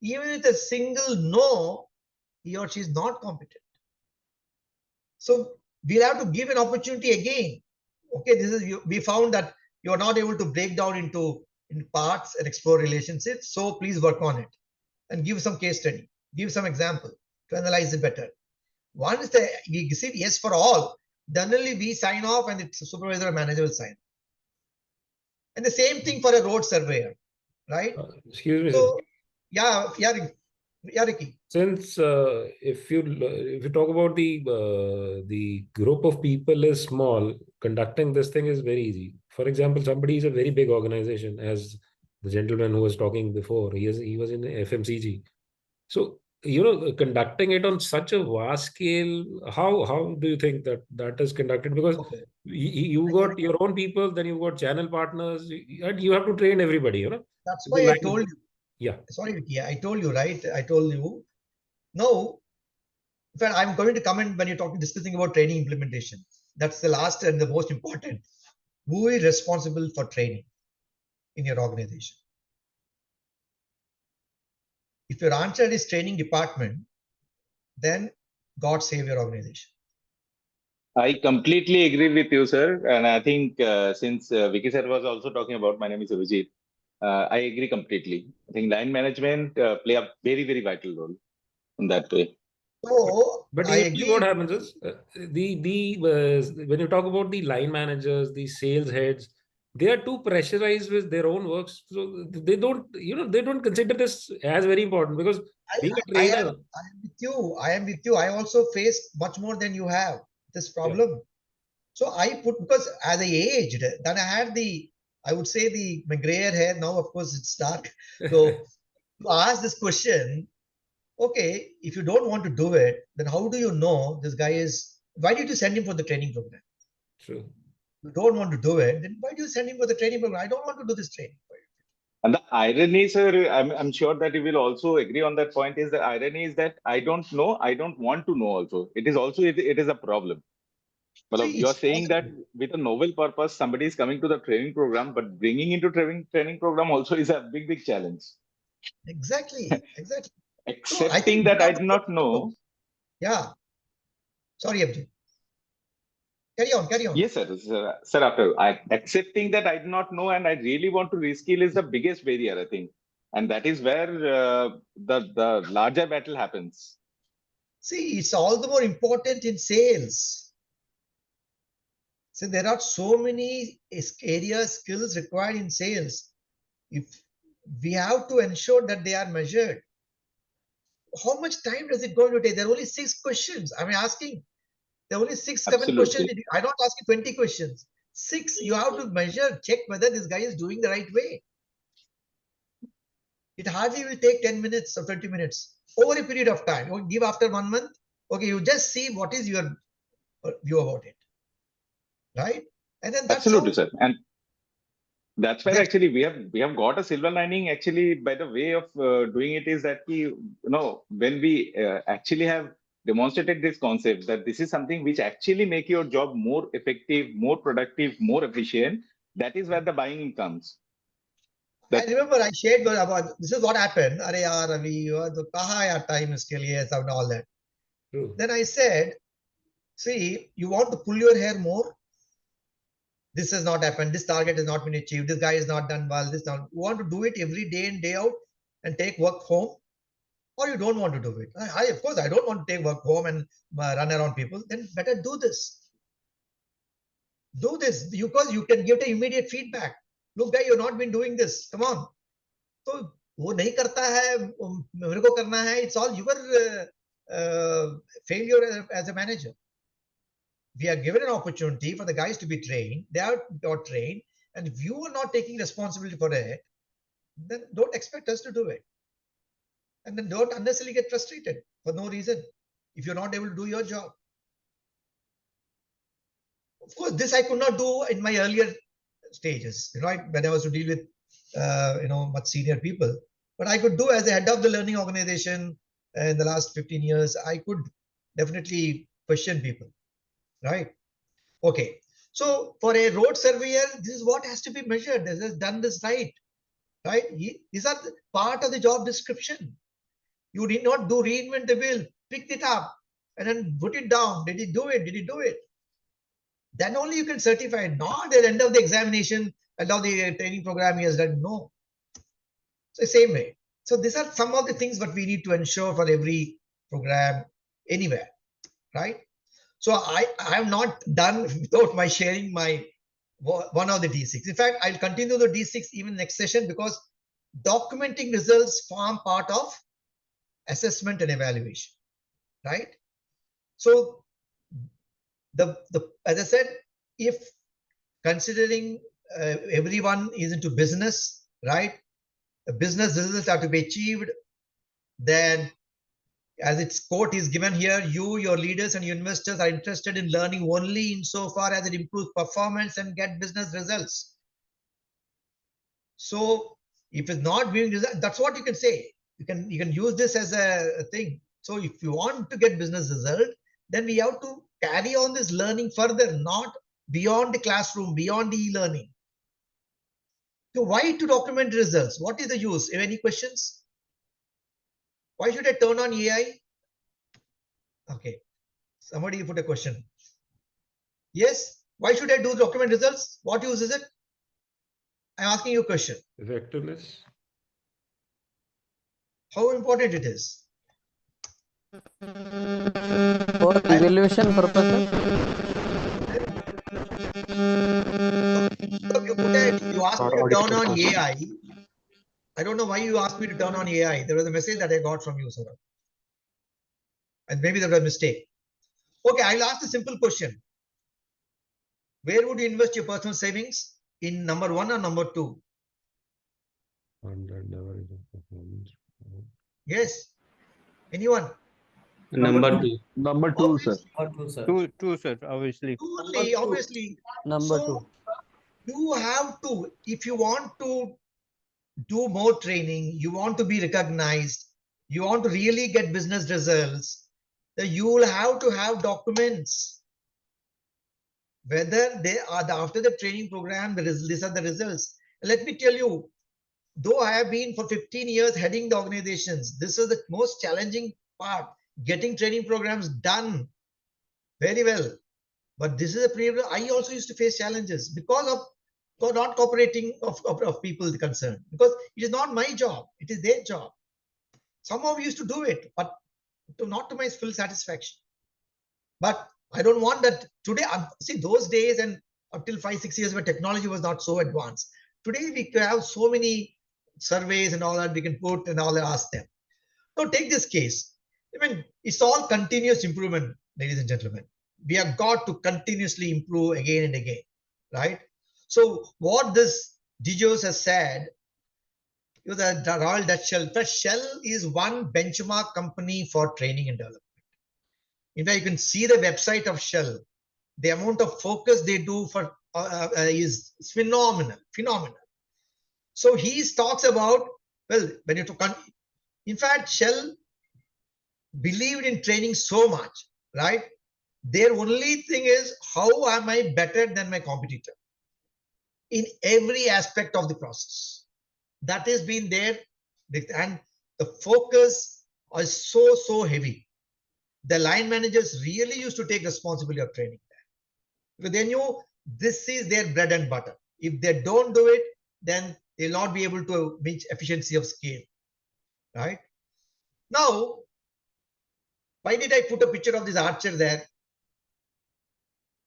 Even with a single no, he or she is not competent. So we'll have to give an opportunity again. Okay, we found that you're not able to break down into in parts and explore relationships. So please work on it and give some case study, give some example to analyze it better. Once we say yes for all, then only we sign off and the supervisor or manager will sign. And the same thing for a road surveyor, right? Excuse me, So, sir. yeah, Ricky. Since if you talk about the group of people is small, conducting this thing is very easy. For example, somebody is a very big organization, as the gentleman who was talking before. He was in FMCG. So conducting it on such a vast scale, how do you think that is conducted? Because Okay. you got your own people, then you've got channel partners, and you have to train everybody. That's The why I line- told you. Yeah. Sorry, Vicky. I told you, right? I told you. Now, in fact, I'm going to comment when you're discussing about training implementation. That's the last and the most important. Who is responsible for training in your organization? If your answer is training department, then God save your organization. I completely agree with you, sir. And I think since Vicky sir was also talking about, my name is Vijit. I agree completely. I think line management play a very, very vital role in that way. So But I usually what agree. happens is when you talk about the line managers, the sales heads, they are too pressurized with their own works, so they don't consider this as very important because being a I am trainer. with you. I am with you. I also face much more than you have this Yeah, problem. So I put because as I aged, then I had I would say my grayer hair. Now, of course, it's dark. So to ask this question, okay, if you don't want to do it, then how do you know this guy is? Why did you send him for the training program? true. You don't want to do it, then why do you send him for the training program? I don't want to do this training. And the irony, sir, I'm sure that you will also agree on that point, is the irony is that I don't know, I don't want to know also. It is also, it is a problem. Well, See, you're it's saying that possible. with a novel purpose, somebody is coming to the training program, but bringing into training program also is a big challenge. Exactly. So I Accepting think that these I are the did not principles. know. Yeah. Sorry, MJ. Carry on. Yes, sir. After accepting that I did not know and I really want to reskill is the biggest barrier, I think, and that is where the larger battle happens. See, it's all the more important in sales. So there are so many areas, skills required in sales. If we have to ensure that they are measured, how much time does it going to take? There are only 6 questions. I'm asking. There are only 7 questions. Absolutely, I don't ask you 20 questions. 6, you have to measure, check whether this guy is doing the right way. It hardly will take 10 minutes or 20 minutes over a period of time. You give after 1 month. Okay, you just see what is your view about it, right? And then that's absolutely, how sir. And that's where that actually we have got a silver lining actually by the way of doing it is that when we actually have demonstrated this concept that this is something which actually make your job more effective, more productive, more efficient. That is where the buying comes. I remember I shared about this is what happened. Are yaar, Ravi, तो कहाँ यार time इसके लिए सब and all that. True. Then I said, see, you want to pull your hair more. This has not happened. This target has not been achieved. This guy has not done well. This now you want to do it every day in day out and take work home, or you don't want to do it. I of course I don't want to take work home and run around people. Then better do this. Do this because you can give the immediate feedback. Look, guy, you've not been doing this. Come on. तो वो नहीं करता है मेरे को करना है it's all your failure as a manager. We are given an opportunity for the guys to be trained. They are not trained, and if you are not taking responsibility for it, then don't expect us to do it. And then don't unnecessarily get frustrated for no reason if you're not able to do your job. Of course, this I could not do in my earlier stages, when I was to deal with much senior people. But I could do as the head of the learning organization in the last 15 years. I could definitely question people, right? Okay. So for a road surveyor, this is what has to be measured. This has done this right? These are part of the job description. You did not do reinvent the wheel, pick it up and then put it down. Did he do it? Did he do it? Then only you can certify it. Not at the end of the examination, end of the training program he has done. No. So same way. So these are some of the things that we need to ensure for every program anywhere, right? So I am not done without my sharing my one of the D6. In fact, I'll continue the D6 even next session because documenting results form part of assessment and evaluation, right? So the as I said, if considering everyone is into business, right? The business results are to be achieved, then as its quote is given here, you, your leaders and your investors are interested in learning only insofar as it improves performance and get business results. So if it's not giving results, that's what you can say. You can use this as a thing. So if you want to get business result, then we have to carry on this learning further, not beyond the classroom, beyond the e-learning. So why to document results? What is the use? Any questions? Why should I turn on AI? Okay, somebody put a question. Yes, why should I do document results? What use is it? I'm asking you a question. Effectiveness. How important it is? For evaluation purposes. You asked me to turn on AI. I don't know why you asked me to turn on AI. There was a message that I got from you, sir. And maybe there was a mistake. Okay, I'll ask a simple question. Where would you invest your personal savings? In number 1 or number 2? Yes. Anyone? Number two. Number 2, sir. Two, sir, obviously. Two only, obviously. Number So 2. you have to, if you want to do more training, you want to be recognized, you want to really get business results, then you will have to have documents. whether they are after the training program, these are the results. Let me tell you, though I have been for 15 years heading the organizations, this is the most challenging part, getting training programs done very well. But this is a period I also used to face challenges because of not cooperating of people concerned, because it is not my job, it is their job. Somehow we used to do it, but not to my full satisfaction. But I don't want that today. See, those days and up till 5-6 years where technology was not so advanced. Today we have so many surveys and all that we can put and all that, ask them. Now take this case. I mean, it's all continuous improvement, ladies and gentlemen. We have got to continuously improve again and again, right? So what this DJOS has said, the Royal Dutch Shell. First, Shell is one benchmark company for training and development. In fact, you can see the website of Shell. The amount of focus they do for is phenomenal, phenomenal. So he talks about, well, when you talk, in fact, Shell believed in training so much, right? Their only thing is, how am I better than my competitor in every aspect of the process? That has been there, and the focus is so heavy. The line managers really used to take responsibility of training there, because they knew this is their bread and butter. If they don't do it, then they'll not be able to reach efficiency of scale, right? Now, why did I put a picture of this archer there?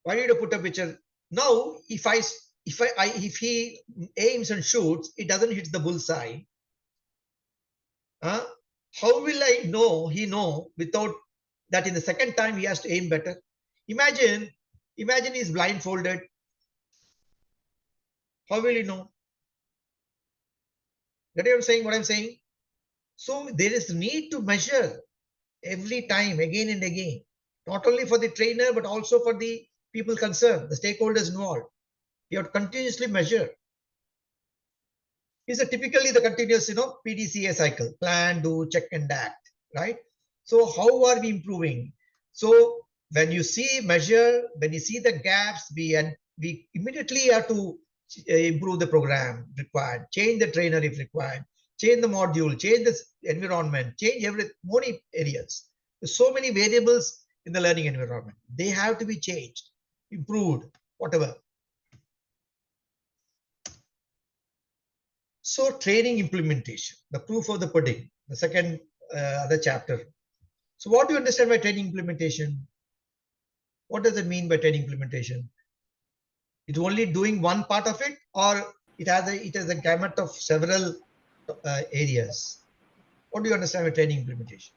Why did I put a picture? Now, if he aims and shoots, it doesn't hit the bullseye. How will I know? He know without that in the second time he has to aim better. Imagine he's blindfolded. How will he know? That I'm saying what I'm saying. So there is need to measure every time, again and again, not only for the trainer but also for the people concerned, the stakeholders involved. You have to continuously measure. Is typically the continuous, PDCA cycle: plan, do, check, and act, right? So how are we improving? So when you see measure, when you see the gaps, we immediately have to improve the program required, change the trainer if required, change the module, change the environment, change many areas. There's so many variables in the learning environment. They have to be changed, improved, whatever. So training implementation, the proof of the pudding, the second other chapter. So what do you understand by training implementation? What does it mean by training implementation? It's only doing one part of it, or it has a gamut of several areas? What do you understand by training implementation?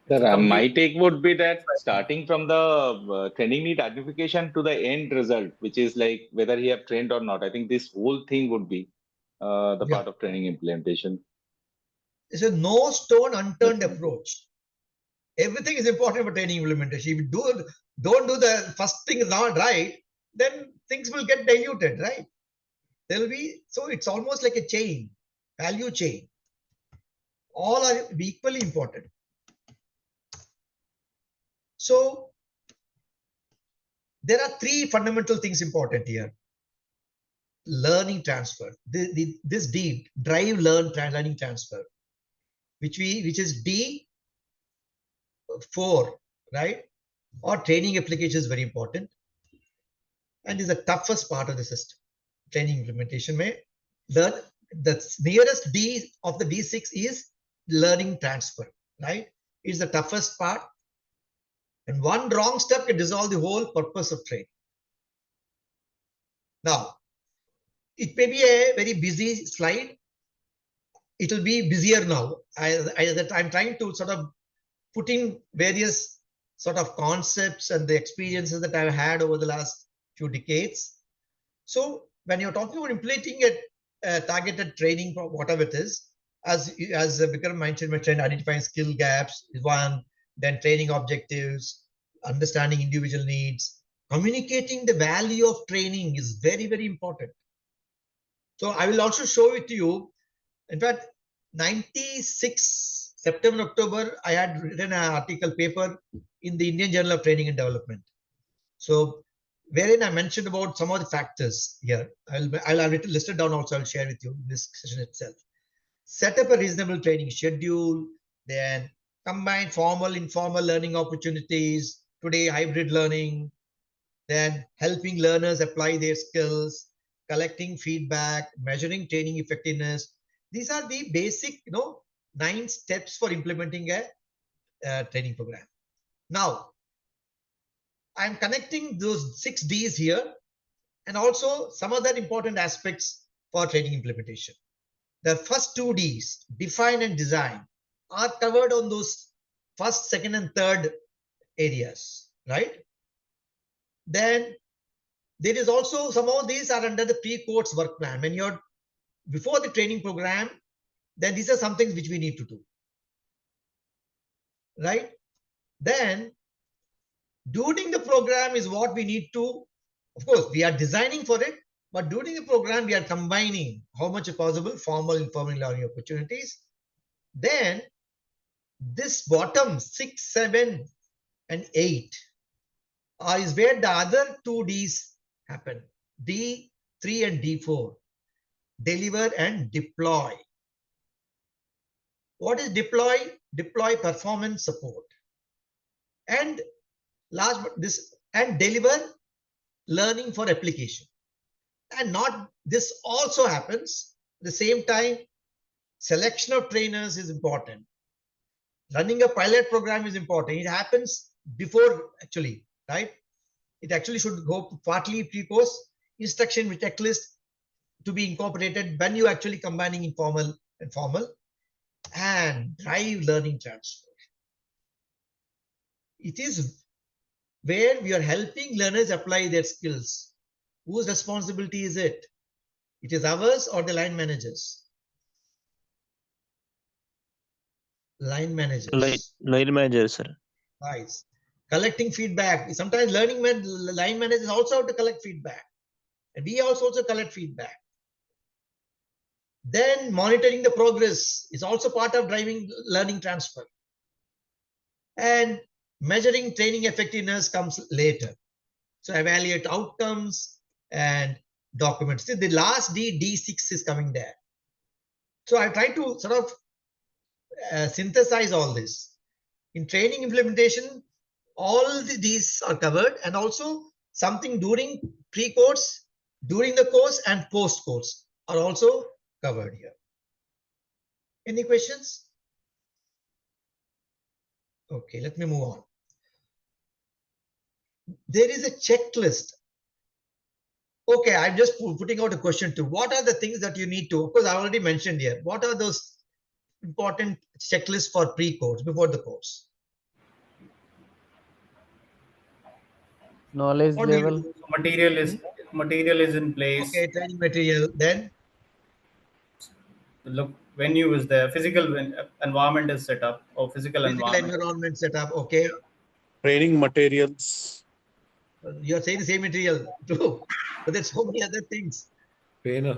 Sir, my take would be that starting from the training need identification to the end result, which is like whether he have trained or not. I think this whole thing would be the part of training implementation. It's a no stone unturned approach. Everything is important for training implementation. If you don't do the first thing is not right, then things will get diluted, right? There will be, so it's almost like a chain, value chain. All are equally important. So there are three fundamental things important here. Learning transfer, this D, drive, learn, learning transfer, which is D4, right? Or training application is very important, and is the toughest part of the system. Training implementation may learn, the nearest D of the D6 is learning transfer, right? It's the toughest part, and one wrong step can dissolve the whole purpose of training. Now, it may be a very busy slide. It will be busier now. I'm trying to sort of put in various sort of concepts and the experiences that I've had over the last few decades. So when you're talking about implementing a targeted training, whatever it is, as Vikram mentioned, identifying skill gaps is one, then training objectives, understanding individual needs, communicating the value of training is very, very important. So I will also show it to you. In fact, 96 September, October, I had written an article paper in the Indian Journal of Training and Development. So wherein I mentioned about some of the factors here. I'll have it listed down also. I'll share with you in this session itself. Set up a reasonable training schedule, then combine formal, informal learning opportunities, today hybrid learning, then helping learners apply their skills, collecting feedback, measuring training effectiveness. These are the basic, 9 steps for implementing a training program. Now, I'm connecting those 6 Ds here and also some other important aspects for training implementation. The first 2 Ds, define and design, are covered on those first, second, and third areas, right? Then there is also some of these are under the pre-course work plan. When you're before the training program, then these are some things which we need to do, right? Then during the program is what we need to, of course, we are designing for it, but during the program, we are combining how much is possible formal, informal learning opportunities. Then this bottom 6, 7, and 8 is where the other 2 Ds happen. D3 and D4, deliver and deploy. What is deploy? Deploy performance support. And last but this and deliver learning for application. And not this also happens at the same time. Selection of trainers is important. Running a pilot program is important. It happens before actually, right? It actually should go partly pre-course, instruction with checklist to be incorporated when you actually combining informal and formal, and drive learning transfer. It is where we are helping learners apply their skills. Whose responsibility is it? It is ours or the line managers? Line managers. Line manager, sir. Right. Collecting feedback. Sometimes line managers also have to collect feedback. And we also collect feedback. Then monitoring the progress is also part of driving learning transfer. And measuring training effectiveness comes later. So evaluate outcomes and documents. See, the last D, D6 is coming there. So I try to sort of synthesize all this. In training implementation, all these are covered, and also something during pre-course, during the course, and post-course are also covered here. Any questions? Okay, let me move on. There is a checklist. Okay, I'm just putting out a question too. What are the things that you need to, of course, I already mentioned here. What are those important checklists for pre-course, before the course? Knowledge What do you level. do? Material is in place. Okay, training material. Then The venue is there. Physical environment is set up, or physical environment setup. Okay, Training materials. you're saying the same material too, but there's so many other things. Trainer.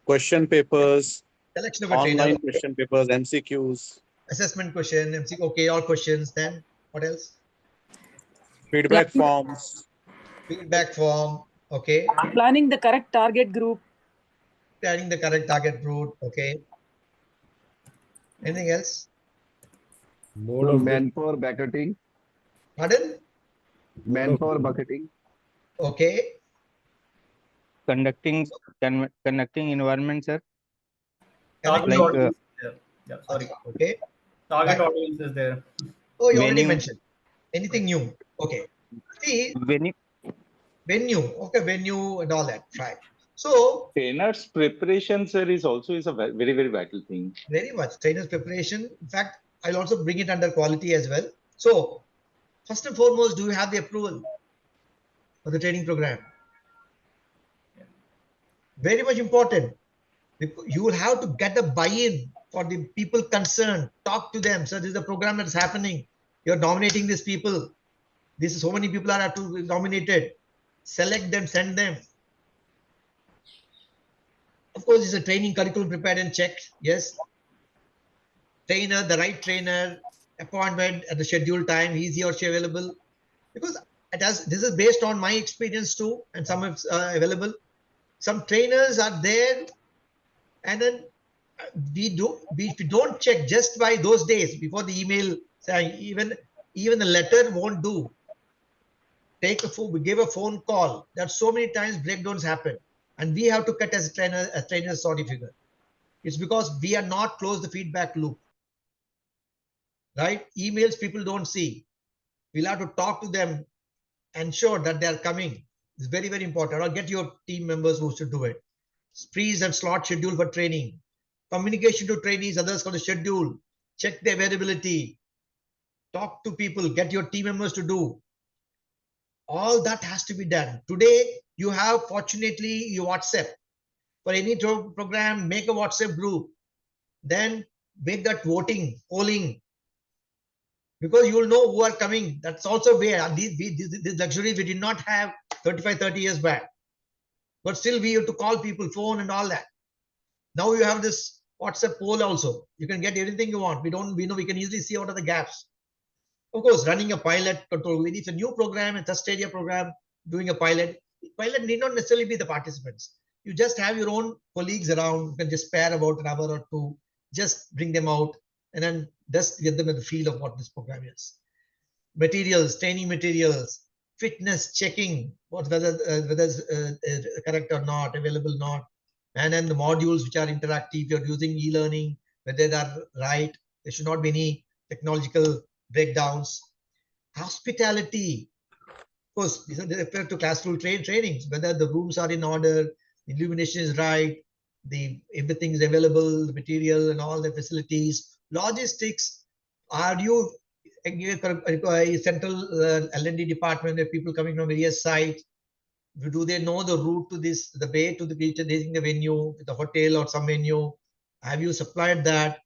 Question papers. Selection of a Online trainer. question papers, MCQs. Assessment question, MCQ. Okay, all questions. Then what else? Feedback forms. Feedback form. Okay. Planning the correct target group. Planning the correct target group. Okay. Anything else? Mode of manpower bucketing. Pardon? Manpower bucketing. Okay. Conducting environment, sir. Target Like, audience is there. Yeah, sorry. Okay. Target Right. audience is there. Oh, you already Venue. mentioned. Anything new? Okay. See, venue. Okay, venue and all that. Right. So Trainer's preparation, sir, is a very, very vital thing. very much trainers preparation. In fact, I'll also bring it under quality as well. So first and foremost, do you have the approval for the training program? Very much important. You will have to get the buy-in for the people concerned. Talk to them. So this is a program that's happening. You're nominating these people. This is so many people are to be nominated. Select them, send them. Of course, it's a training curriculum prepared and checked. Yes. Trainer, the right trainer, appointment at the scheduled time, easy or available. Because this is based on my experience too, and some is available. Some trainers are there, and then we don't check just by those days before the email. Even the letter won't do. Take a phone, we give a phone call. There's so many times breakdowns happen, and we have to cut as a trainer sorry figure. It's because we are not close the feedback loop. Right? Emails people don't see. We'll have to talk to them, ensure that they are coming. It's very, very important. Or get your team members who should do it. Freeze and slot schedule for training. Communication to trainees, others for the schedule. Check the availability. Talk to people. Get your team members to do. All that has to be done. Today, you have, fortunately, your WhatsApp. For any program, make a WhatsApp group. Then make that voting, polling. Because you will know who are coming. That's also where these luxuries we did not have 35, 30 years back. But still we have to call people, phone and all that. Now you have this WhatsApp poll also. You can get anything you want. We know we can easily see what are the gaps. Of course, running a pilot control. It's a new program, a test area program, doing a pilot. Pilot need not necessarily be the participants. You just have your own colleagues around. You can just pair about an hour or two, just bring them out, and then just get them in the feel of what this program is. Materials, training materials, fitness checking, whether it's correct or not, available or not, and then the modules which are interactive. You're using e-learning, whether they are right. There should not be any technological breakdowns. Hospitality, of course, these are referred to classroom trainings, whether the rooms are in order, the illumination is right, everything is available, the material and all the facilities. Logistics, are you a central L&D department of people coming from various sites? Do they know the route to the bay to the beach, the venue, the hotel or some venue? Have you supplied that?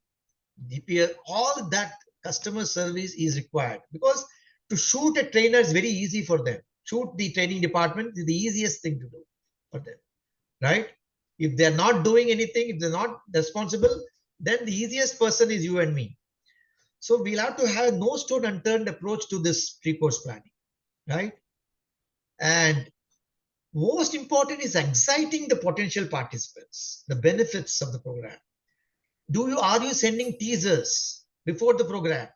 DPL, all that customer service is required, because to shoot a trainer is very easy for them. Shoot the training department is the easiest thing to do for them, right? If they're not doing anything, if they're not responsible, then the easiest person is you and me. So we'll have to have a no stone unturned approach to this pre-course planning, right? And most important is exciting the potential participants, the benefits of the program. Are you sending teasers before the program?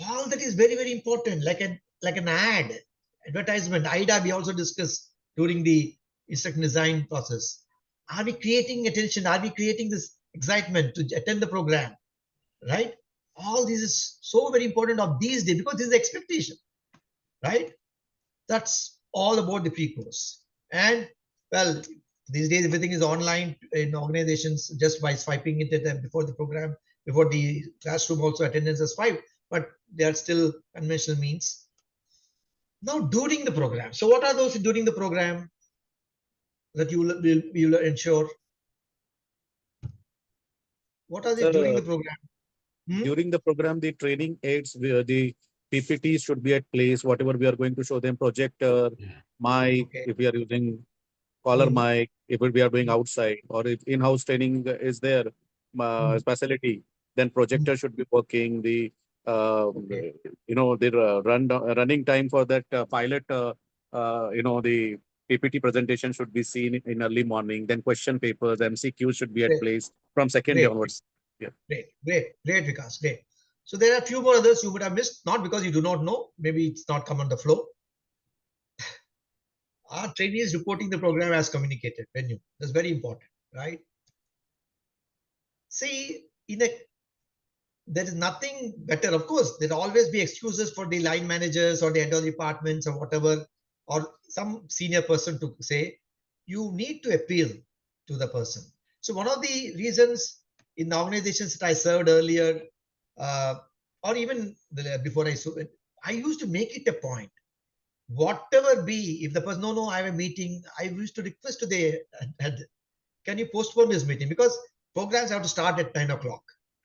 All that is very, very important, like an ad, advertisement. IDA we also discussed during the instruction design process. Are we creating attention? Are we creating this excitement to attend the program? Right? All this is so very important of these days, because this is the expectation, right? That's all about the pre-course. And well, these days everything is online in organizations, just by swiping it before the program, before the classroom also attendance is swiped, but they are still conventional means. Now during the program, so what are those during the program that you will ensure? What are they during the program? During the program, the training aids, the PPT should be at place. Whatever we are going to show them, projector, mic, if we are using collar mic, if we are doing outside, or if in-house training is there, facility, then projector should be working. The the running time for that pilot, the PPT presentation should be seen in early morning. Then question papers, MCQs should be at place from second day onwards. Yeah. Great, Vikas, great. So there are a few more others you would have missed, not because you do not know, maybe it's not come on the flow. Our trainee is reporting the program as communicated venue. That's very important, right? See, there is nothing better. Of course, there'll always be excuses for the line managers or the head of departments or whatever, or some senior person to say, you need to appeal to the person. So one of the reasons in the organizations that I served earlier, or even before I used to make it a point, whatever be, if the person, no, I have a meeting, I used to request to the head, can you postpone this meeting? Because programs have to start at 9 o'clock,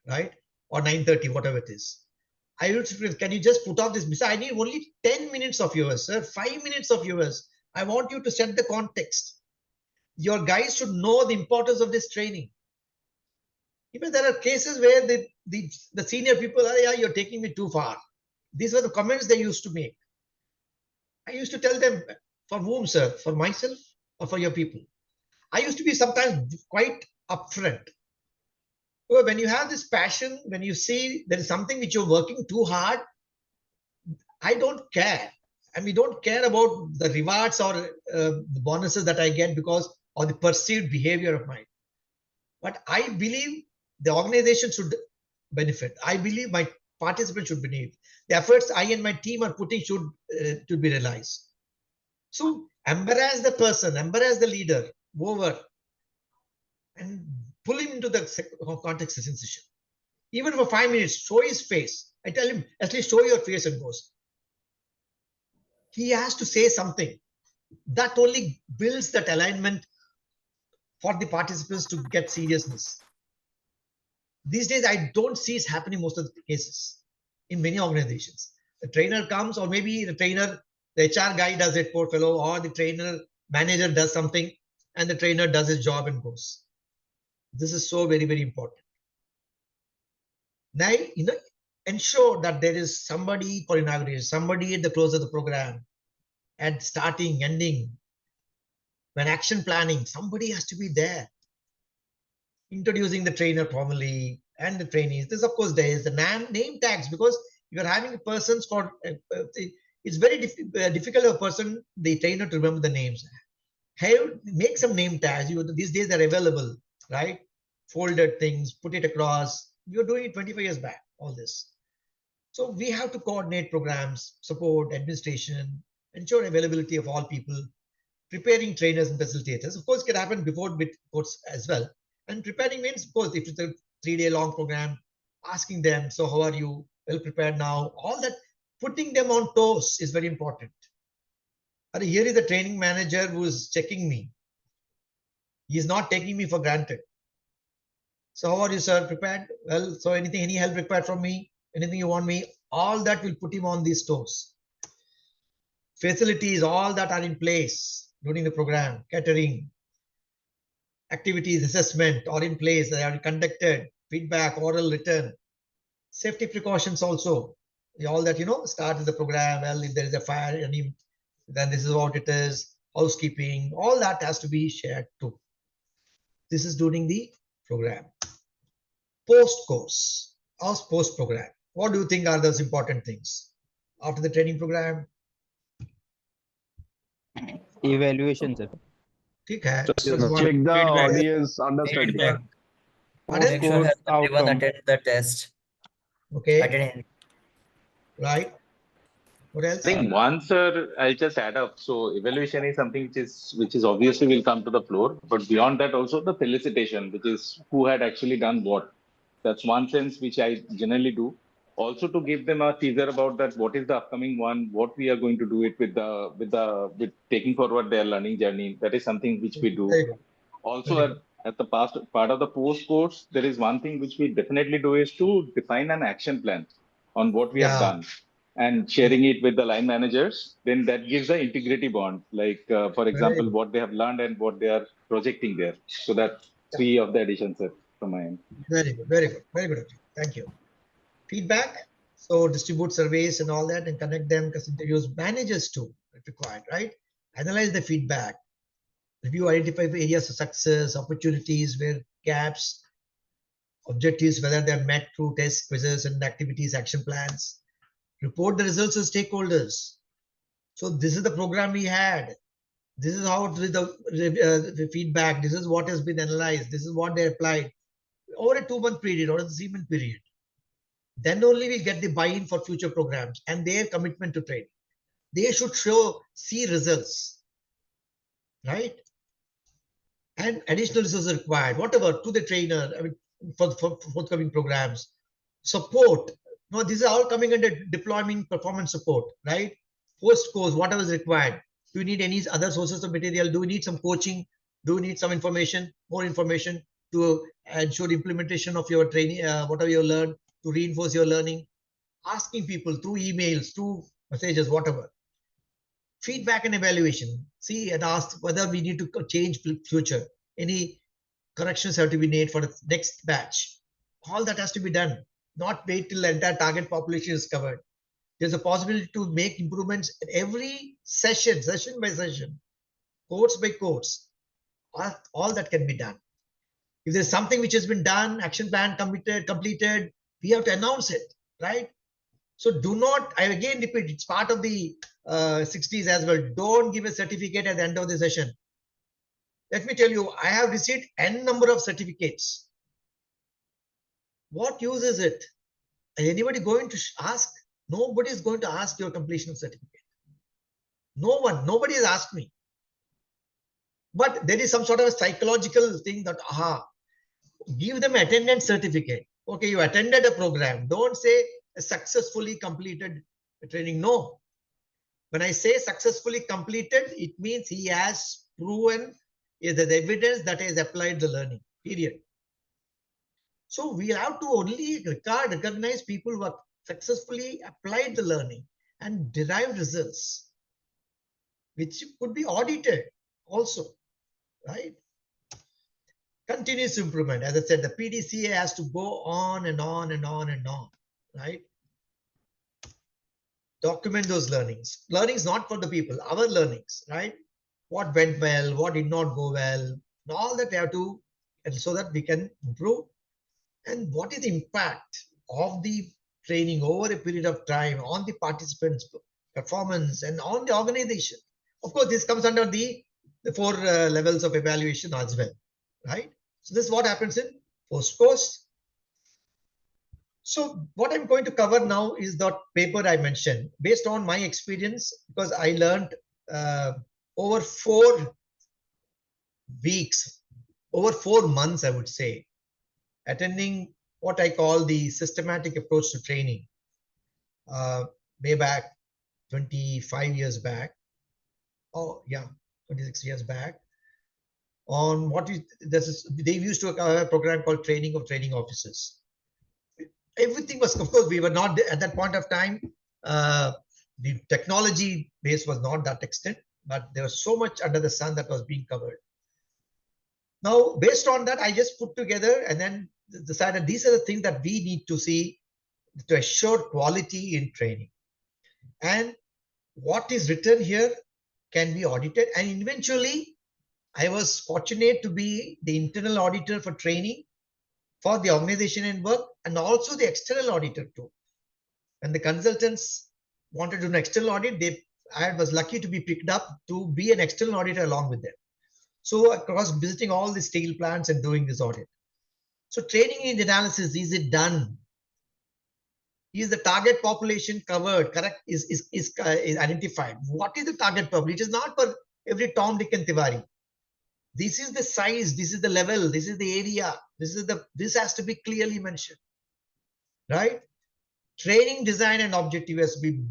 right? Or 9:30, whatever it is. I used to, can you just put off this meeting? I need only 10 minutes of yours, sir, 5 minutes of yours. I want you to set the context. Your guys should know the importance of this training. Even there are cases where the senior people are, yeah, you're taking me too far. These were the comments they used to make. I used to tell them, for whom, sir? For myself or for your people? I used to be sometimes quite upfront. Well, when you have this passion, when you see there is something which you're working too hard, I don't care. And we don't care about the rewards or the bonuses that I get because of the perceived behavior of mine. But I believe the organization should benefit. I believe my participants should benefit. The efforts I and my team are putting should be realized. So embarrass the person, embarrass the leader, over, and pull him into the context session. Even for 5 minutes, show his face. I tell him, at least show your face and goes. He has to say something. That only builds that alignment for the participants to get seriousness. These days, I don't see it happening most of the cases in many organizations. The trainer comes, or maybe the HR guy does it, poor fellow, or the trainer manager does something, and the trainer does his job and goes. This is so very, very important. Now, ensure that there is somebody for inauguration, somebody at the close of the program, at starting, ending, when action planning, somebody has to be there. Introducing the trainer formally and the trainees. This, of course, there is the name tags, because you're having persons for, it's very difficult for a person, the trainer, to remember the names. Make some name tags. These days they're available, right? Folded things, put it across. You're doing it 25 years back, all this. So we have to coordinate programs, support, administration, ensure availability of all people, preparing trainers and facilitators. Of course, it can happen before bid course as well. And preparing means, of course, if it's a 3-day long program, asking them, so how are you? Well prepared now? All that, putting them on toes is very important. Here is the training manager who is checking me. He is not taking me for granted. So how are you, sir? Prepared? Well, so any help required from me? Anything you want me? All that will put him on these toes. Facilities, all that are in place during the program, catering, activities, assessment are in place, they are conducted, feedback, oral, written, safety precautions also. All that, start the program, well, if there is a fire, then this is what it is, housekeeping, all that has to be shared too. This is during the program. Post-course, or post-program. What do you think are those important things? After the training program? Evaluation, sir. Check the audience understanding. Feedback. Pardon? Make sure Post everyone outcome. attend the test. Okay. Attend. Right. What else? I think once, I'll just add up. So evaluation is something which is obviously will come to the floor, but beyond that also the felicitation, which is who had actually done what. That's one sense which I generally do. Also to give them a teaser about that, what is the upcoming one, what we are going to do it with taking forward their learning journey. That is something which we do. Also at the past part of the post course, there is one thing which we definitely do is to define an action plan on what we have done and sharing it with the line managers. Then that gives the integrity bond, like for example, what they have learned and what they are projecting there. So that's 3 of the additions from my end. Very good, very good, very good. Thank you. Feedback. So distribute surveys and all that and connect them, because interviews, managers too, if required, right? Analyze the feedback. Review, identify areas of success, opportunities, where gaps, objectives, whether they're met through tests, quizzes, and activities, action plans. Report the results to stakeholders. So this is the program we had. This is how the feedback. This is what has been analyzed. This is what they applied over a 2-month period or a 3-month period. Then only we get the buy-in for future programs and their commitment to training. They should see results, right? And additional resources required, whatever, to the trainer, for forthcoming programs. Support. No, these are all coming under deployment performance support, right? Post-course, whatever is required. Do you need any other sources of material? Do you need some coaching? Do you need some information, more information to ensure implementation of your training, whatever you learned, to reinforce your learning? Asking people through emails, through messages, whatever. Feedback and evaluation. See and ask whether we need to change future. Any corrections have to be made for the next batch. All that has to be done. Not wait till the entire target population is covered. There's a possibility to make improvements in every session by session, course by course. All that can be done. If there's something which has been done, action plan completed, we have to announce it, right? So do not, I again repeat, it's part of the 60s as well. Don't give a certificate at the end of the session. Let me tell you, I have received n number of certificates. What use is it? Is anybody going to ask? Nobody is going to ask your completion certificate. No one, nobody has asked me. But there is some sort of a psychological thing that, give them attendance certificate. Okay, you attended a program. Don't say a successfully completed training. No. When I say successfully completed, it means he has proven the evidence that he has applied the learning, period. So we have to only recognize people who have successfully applied the learning and derived results, which could be audited also, right? Continuous improvement. As I said, the PDCA has to go on and on and on and on, right? Document those learnings. Learnings not for the people, our learnings, right? What went well, what did not go well, and all that we have to, and so that we can improve. And what is the impact of the training over a period of time on the participants' performance and on the organization? Of course, this comes under the 4 levels of evaluation as well, right? So this is what happens in post-course. So what I'm going to cover now is that paper I mentioned, based on my experience, because I learned over 4 weeks, over 4 months, I would say, attending what I call the systematic approach to training, way back 25 years back. Oh yeah, 26 years back. On what is this? They used to have a program called training of training officers. Everything was, of course, we were not at that point of time. The technology base was not that extent, but there was so much under the sun that was being covered. Now, based on that, I just put together and then decided these are the things that we need to see to assure quality in training. And what is written here can be audited. And eventually, I was fortunate to be the internal auditor for training for the organization and work, and also the external auditor too. When the consultants wanted to do an external audit, I was lucky to be picked up to be an external auditor along with them. So I was visiting all the steel plants and doing this audit. So training in analysis, is it done? Is the target population covered? Correct? Is identified? What is the target population? It is not for every Tom, Dick, and Tiwari. This is the size. This is the level. This is the area. This has to be clearly mentioned, right? Training design and objective has to be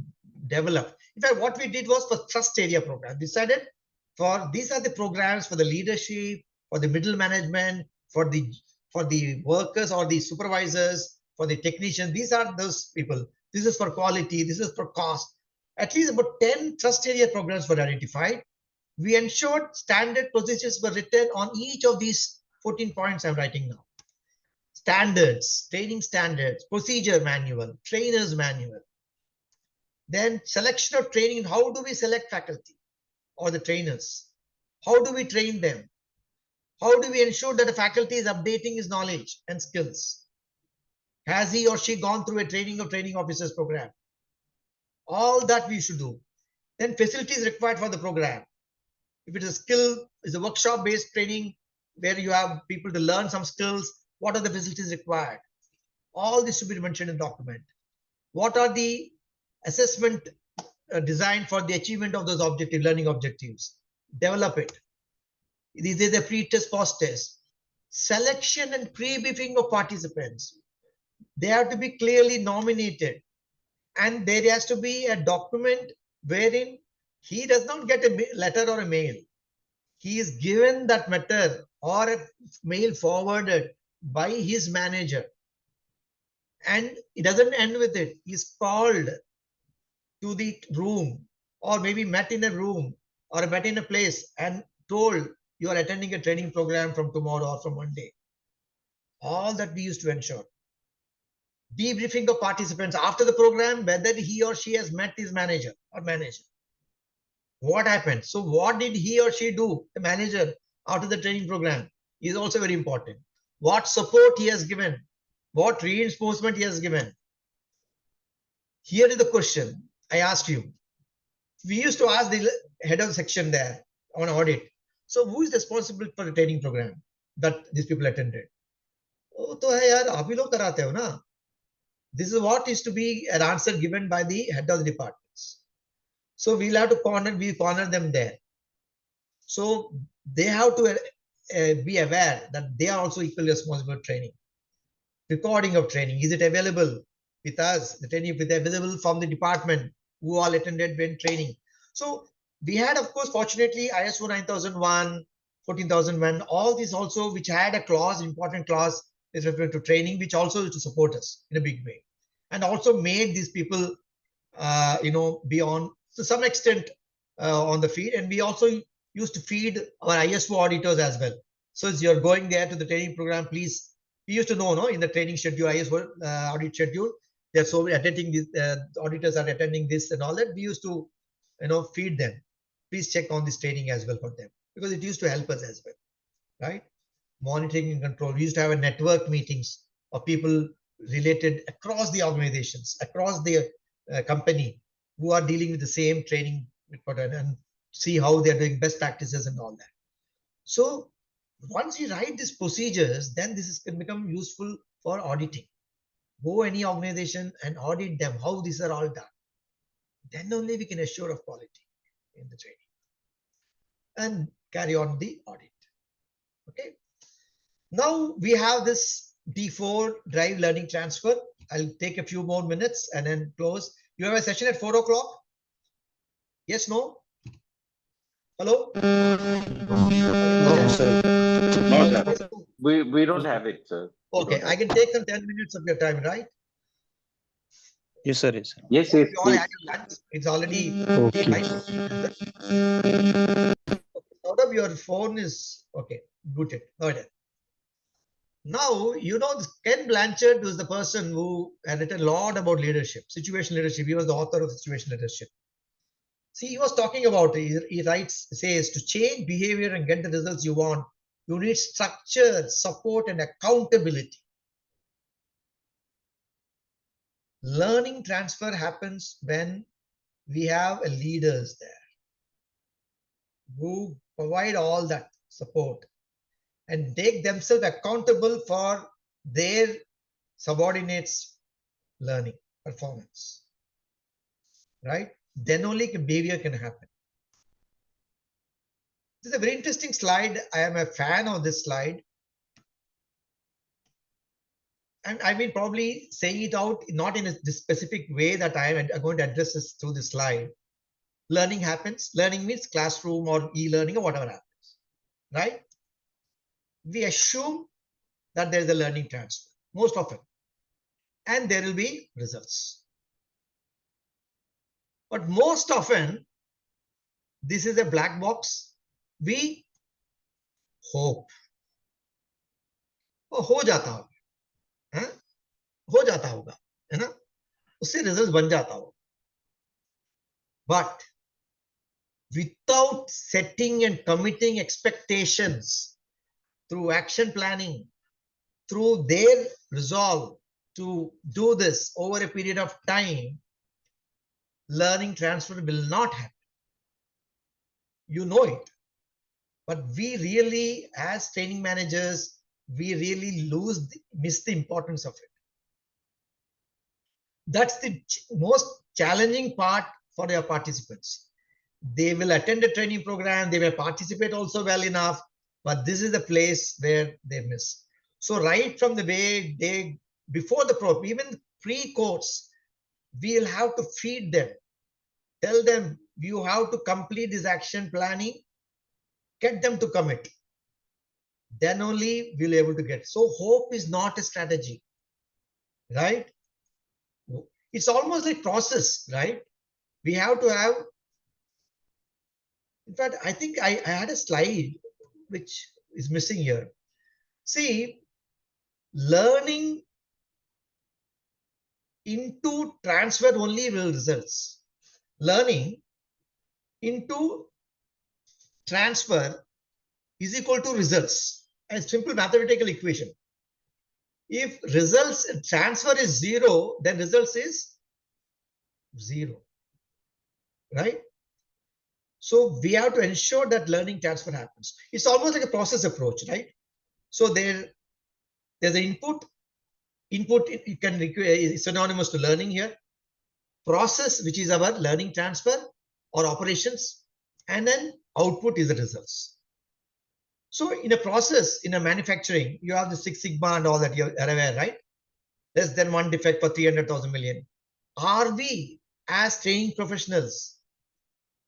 developed. In fact, what we did was for trust area program. Decided for these are the programs for the leadership, for the middle management, for the workers or the supervisors, for the technicians. These are those people. This is for quality. This is for cost. At least about 10 trust area programs were identified. We ensured standard procedures were written on each of these 14 points I'm writing now. Standards, training standards, procedure manual, trainer's manual. Then selection of training. How do we select faculty or the trainers? How do we train them? How do we ensure that the faculty is updating his knowledge and skills? Has he or she gone through a training of training officers program? All that we should do. Then facilities required for the program. If it is a skill, is a workshop-based training where you have people to learn some skills, what are the facilities required? All this should be mentioned in the document. What are the assessment designed for the achievement of those learning objectives? Develop it. These are the pre-test, post-test. Selection and pre-briefing of participants. They have to be clearly nominated. And there has to be a document wherein he does not get a letter or a mail. He is given that matter or a mail forwarded by his manager. And it doesn't end with it. He's called to the room or maybe met in a room or met in a place and told you are attending a training program from tomorrow or from Monday. All that we used to ensure. debriefing of participants after the program, whether he or she has met his manager or manager. What happened? So what did he or she do, the manager, after the training program is also very important. What support he has given, what reinforcement he has given. Here is the question I asked you. We used to ask the head of section there on audit. So who is responsible for the training program that these people attended? Oh, to hai yaar, aap hi log karate ho na. This is what is to be an answer given by the head of the departments. So we'll have to corner them there. So they have to be aware that they are also equally responsible for training. Recording of training, is it available with us? The training is available from the department who all attended when training. So we had, of course, fortunately, ISO 9001, 14001, all these also, which had a clause, important clause, is referring to training, which also is to support us in a big way, and also made these people, be on to some extent on the feed. And we also used to feed our ISO auditors as well. So as you're going there to the training program, please, we used to know, no, in the training schedule, ISO audit schedule, they're so attending this, auditors are attending this and all that. We used to, feed them. Please check on this training as well for them, because it used to help us as well, right? Monitoring and control. We used to have a network meetings of people related across the organizations, across the company, who are dealing with the same training and see how they're doing best practices and all that. So once you write these procedures, then this can become useful for auditing. Go any organization and audit them, how these are all done. Then only we can assure of quality in the training and carry on the audit. Okay. Now we have this D4 drive learning transfer. I'll take a few more minutes and then close. You have a session at 4 o'clock? Yes, no? Hello? No, sir. No, sir. We don't have it, sir. Okay, I can take some 10 minutes of your time, right? Yes, sir. Yes, sir. Yes, You yes, all please. had your lunch. It's already Okay. right. Out of your phone is okay. Booted. Okay. Now, Ken Blanchard was the person who had written a lot about leadership, situational leadership. He was the author of situational leadership. See, he was talking about, he says, to change behavior and get the results you want, you need structure, support, and accountability. Learning transfer happens when we have leaders there who provide all that support and take themselves accountable for their subordinates' learning performance, right? Then only behavior can happen. This is a very interesting slide. I am a fan of this slide. And I will probably say it out, not in this specific way that I am going to address this through this slide. Learning happens. Learning means classroom or e-learning or whatever happens, right? We assume that there is a learning transfer most often, and there will be results. But most often, this is a black box. We hope. हो जाता होगा, हो जाता होगा, है ना? उससे result बन जाता होगा. But without setting and committing expectations through action planning, through their resolve to do this over a period of time, learning transfer will not happen. You know it. But we really, as training managers, we really miss the importance of it. That's the most challenging part for your participants. They will attend a training program, they may participate also well enough, but this is the place where they miss. So right from the way before the program, even pre-course, we'll have to feed them, tell them you have to complete this action planning, get them to commit. Then only we'll be able to get. So hope is not a strategy, right? It's almost like process, right? We have to have, in fact, I think I had a slide which is missing here. See, learning into transfer only will results. Learning into transfer is equal to results. A simple mathematical equation. If results transfer is 0, then results is 0, right? So we have to ensure that learning transfer happens. It's almost like a process approach, right? So there's an input. Input it can is synonymous to learning here. Process, which is our learning transfer or operations, and then output is the results. So in a process, in a manufacturing, you have the Six Sigma and all that, you're aware, right? Less than one defect per 300,000 million. Are we, as training professionals,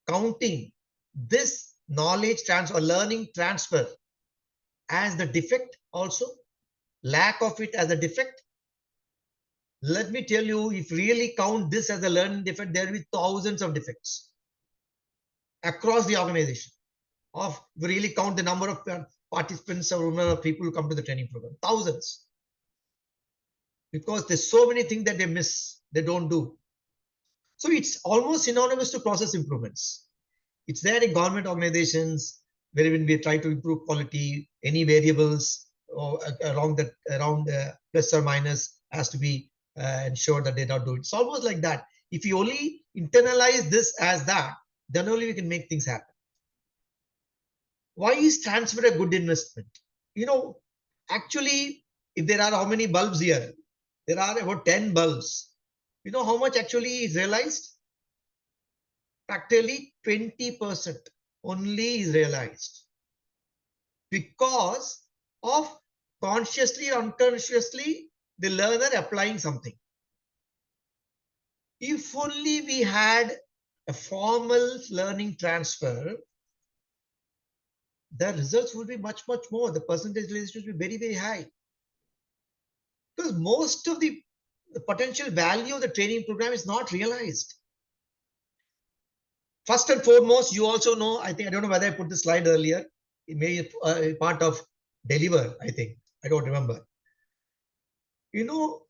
counting this knowledge transfer, learning transfer as the defect also? Lack of it as a defect? Let me tell you, if really count this as a learning defect, there will be thousands of defects across the organization. Of really count the number of participants or number of people who come to the training program, thousands. Because there's so many things that they miss, they don't do. So it's almost synonymous to process improvements. It's there in government organizations where when we try to improve quality, any variables or around plus or minus has to be ensured that they don't do it. It's almost like that. If you only internalize this as that, then only we can make things happen. Why is transfer a good investment? Actually, if there are how many bulbs here? There are about 10 bulbs. You know how much actually is realized? Practically 20% only is realized because of consciously or unconsciously the learner applying something. If only we had a formal learning transfer, the results would be much, much more. The percentage realization would be very, very high. Because most of the potential value of the training program is not realized. First and foremost, you also know, I don't know whether I put the slide earlier. It may be part of deliver, I think. I don't remember. You know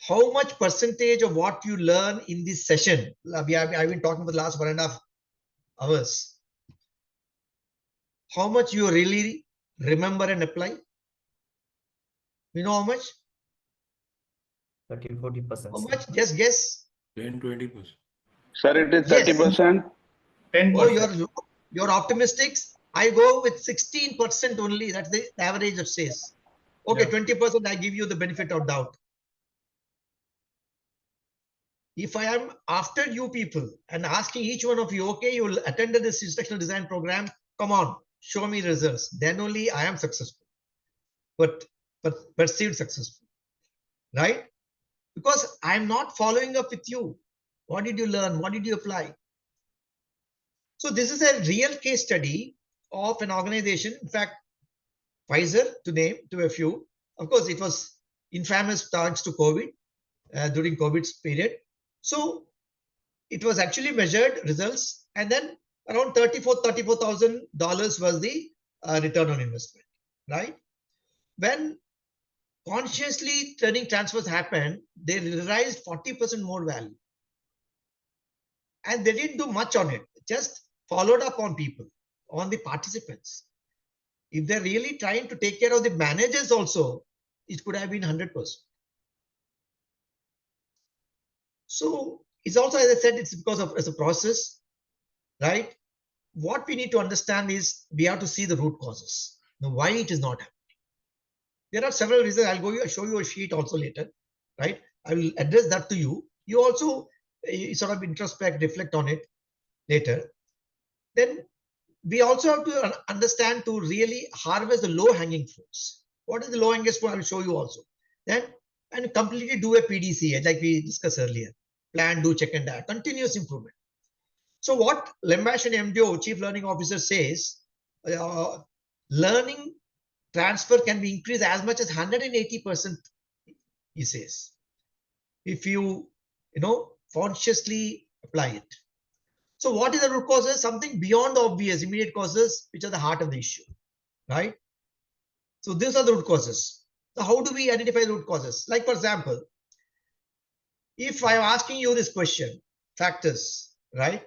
how much percentage of what you learn in this session? I've been talking for the last 1.5 hours. How much you really remember and apply? You know how much? 30-40%. How much? Just guess. 10-20%. Sir, it is Yes. 30%. 10%. Oh, you're optimistic. I go with 16% only. That's the average that says. Okay, Yeah. 20%, I give you the benefit of doubt. If I am after you people and asking each one of you, okay, you attended this instructional design program, come on, show me results. Then only I am successful, but perceived successful, right? Because I'm not following up with you. What did you learn? What did you apply? So this is a real case study of an organization. In fact, Pfizer, to name to a few. Of course, it was infamous thanks to COVID, during COVID's period. So it was actually measured results, and then around $34,000 was the return on investment, right? When consciously learning transfers happened, they realized 40% more value. And they didn't do much on it, just followed up on people, on the participants. If they're really trying to take care of the managers also, it could have been 100%. So it's also, as I said, it's because of as a process, right? What we need to understand is we have to see the root causes. Now, why it is not happening. There are several reasons. I'll show you a sheet also later, right? I will address that to you. You also sort of introspect, reflect on it later. Then we also have to understand to really harvest the low-hanging fruits. What is the low-hanging fruit? I will show you also. Then, and completely do a PDCA, like we discussed earlier. Plan, do, check, and die. Continuous improvement. So what Lembash and MDO, Chief Learning Officer, says, learning transfer can be increased as much as 180%, he says, if you consciously apply it. So what is the root causes? Something beyond the obvious, immediate causes, which are the heart of the issue, right? So these are the root causes. So how do we identify the root causes? Like, for example, If I'm asking you this question, factors, right?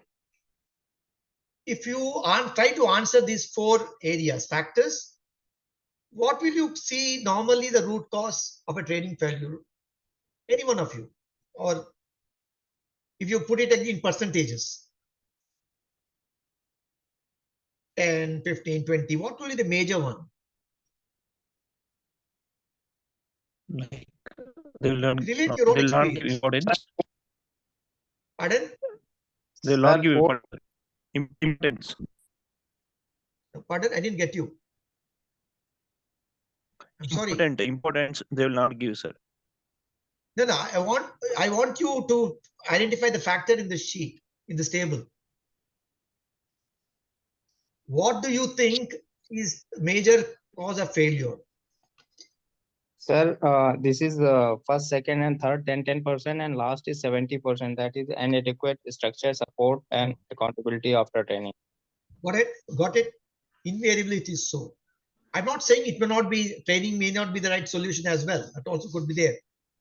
If you try to answer these 4 areas, factors, what will you see normally the root cause of a training failure? Any one of you, or if you put it in percentages, 10, 15, 20, what will be the major one? Like they will not, Relate your own they will not give experience. importance. Pardon? They will not give importance. Pardon? I didn't get you. I'm sorry. Importance they will not give, sir. No, I want you to identify the factor in the sheet, in this table. What do you think is major cause of failure? Sir, this is first, second, and third 10%, and last is 70%. That is inadequate structure, support, and accountability after training. Got it? Got it? Invariably, it is so. I'm not saying it may not be, training may not be the right solution as well. That also could be there.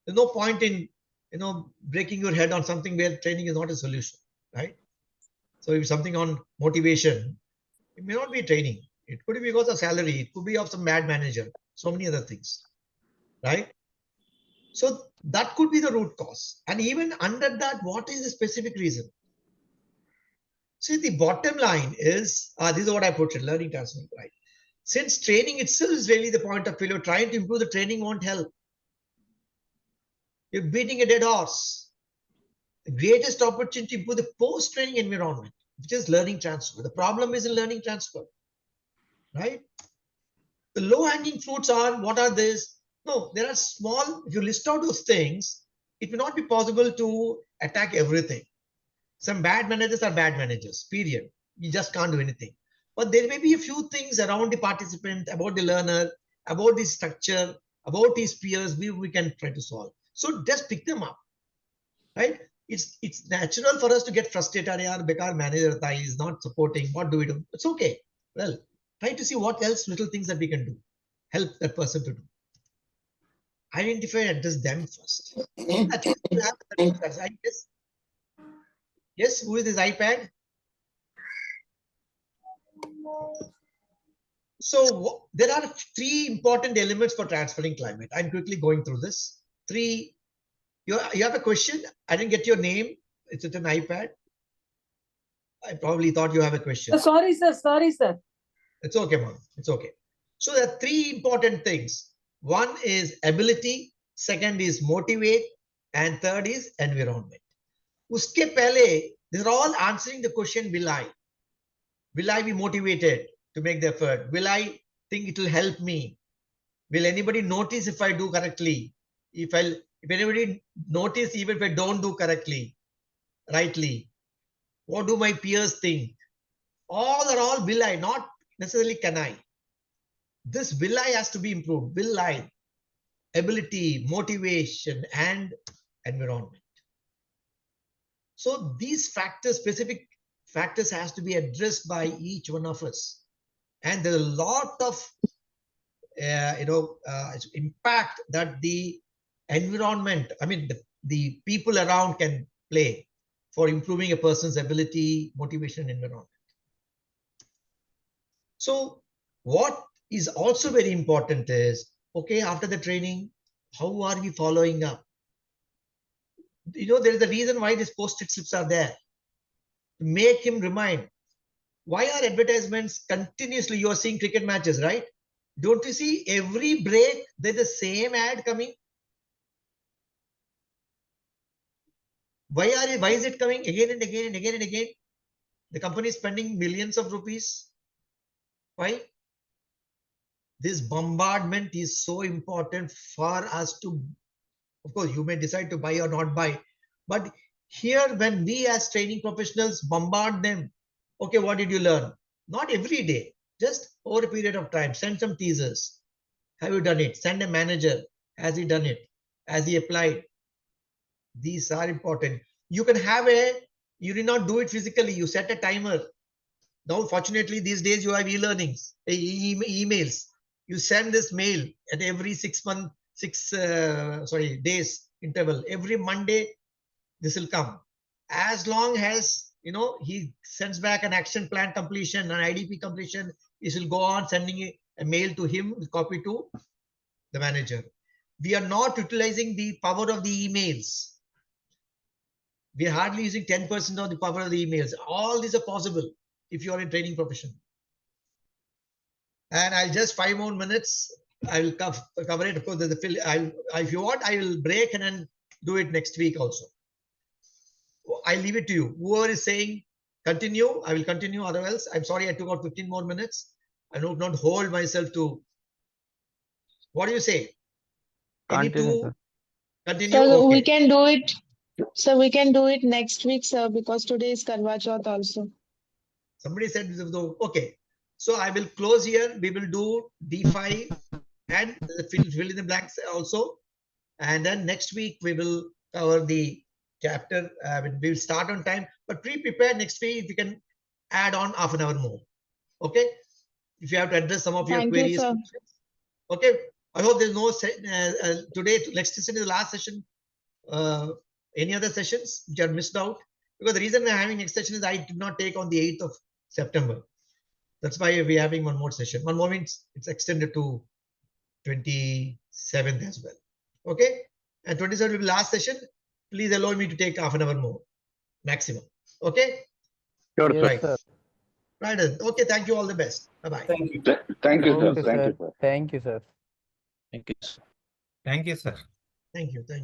There's no point in, breaking your head on something where training is not a solution, right? So if something on motivation, it may not be training. It could be because of salary. It could be of some bad manager. So many other things, right? So that could be the root cause. And even under that, what is the specific reason? See, the bottom line is, this is what I put in learning transfer, right? Since training itself is really the point of failure, trying to improve the training won't help. You're beating a dead horse. The greatest opportunity to improve the post-training environment, which is learning transfer. The problem is in learning transfer, right? The low-hanging fruits are, what are these? No, there are small, if you list out those things, it will not be possible to attack everything. Some bad managers are bad managers, period. You just can't do anything. But there may be a few things around the participant, about the learner, about the structure, about his peers, we can try to solve. So just pick them up, right? It's natural for us to get frustrated. Because manager is not supporting. What do we do? It's okay. Well, try to see what else little things that we can do. Help that person to do. Identify and address them first. At least you have that. Yes, who is this iPad? So there are 3 important elements for transferring climate. I'm quickly going through this. 3. You have a question? I didn't get your name. It's an iPad. I probably thought you have a question. Sorry, sir. Sorry, sir. It's okay, ma'am. It's okay. So there are 3 important things. One is ability, second is motivate, and third is environment. Uske pehle, these are all answering the question, will I? Will I be motivated to make the effort? Will I think it will help me? Will anybody notice if I do correctly? If anybody notice even if I don't do correctly, rightly? What do my peers think? All will I, not necessarily can I. This will I has to be improved. Will I? Ability, motivation, and environment. So these factors, specific factors, has to be addressed by each one of us. And there's a lot of impact that the environment, the people around can play for improving a person's ability, motivation, and environment. So what is also very important is, okay, after the training, how are we following up? There is a reason why these post-it slips are there. To make him remind. Why are advertisements continuously, you are seeing cricket matches, right? Don't you see every break, there's the same ad coming? Why is it coming again and again and again and again? The company is spending millions of rupees. Why? This bombardment is so important for us to, of course, you may decide to buy or not buy. But here, when we as training professionals bombard them, okay, what did you learn? Not every day, just over a period of time. Send some teasers. Have you done it? Send a manager. Has he done it? Has he applied? These are important. You can have you did not do it physically. You set a timer. Now, fortunately, these days you have e-learnings, emails. You send this mail at every days interval. Every Monday, this will come. As long as, you know, he sends back an action plan completion, an IDP completion, this will go on sending a mail to him with copy to the manager. We are not utilizing the power of the emails. We are hardly using 10% of the power of the emails. All these are possible if you are in training profession. And I'll just 5 more minutes. I will cover it. Of course, there's a fill. If you want, I will break and then do it next week also. I leave it to you. Whoever is saying continue, I will continue. Otherwise, I'm sorry I took out 15 more minutes. I do not hold myself to. What do you say? Continue, sir. Continue. So Okay. we can do it. So we can do it next week, sir, because today is Karwa Chauth also. Somebody said, okay. So I will close here. We will do D5 and fill in the blanks also. And then next week we will cover the chapter. We will start on time, but pre-prepare next week if you can add on half an hour more. Okay. If you have to address some of your queries. Sir. Okay. I hope there's no today. Next session is the last session. Any other sessions which are missed out? Because the reason we're having next session is I did not take on the 8th of September. That's why we're having one more session. One more means it's extended to 27th as well. Okay. And 27th will be last session. Please allow me to take half an hour more maximum. Okay. Sure, yes, right. Sir. Right. Okay. Thank you. All the best. Bye-bye. Thank you. Thank you, sir. Thank you, sir. Thank you, sir. Thank you, sir. Thank you. Thank you, sir. Thank you. Thank you.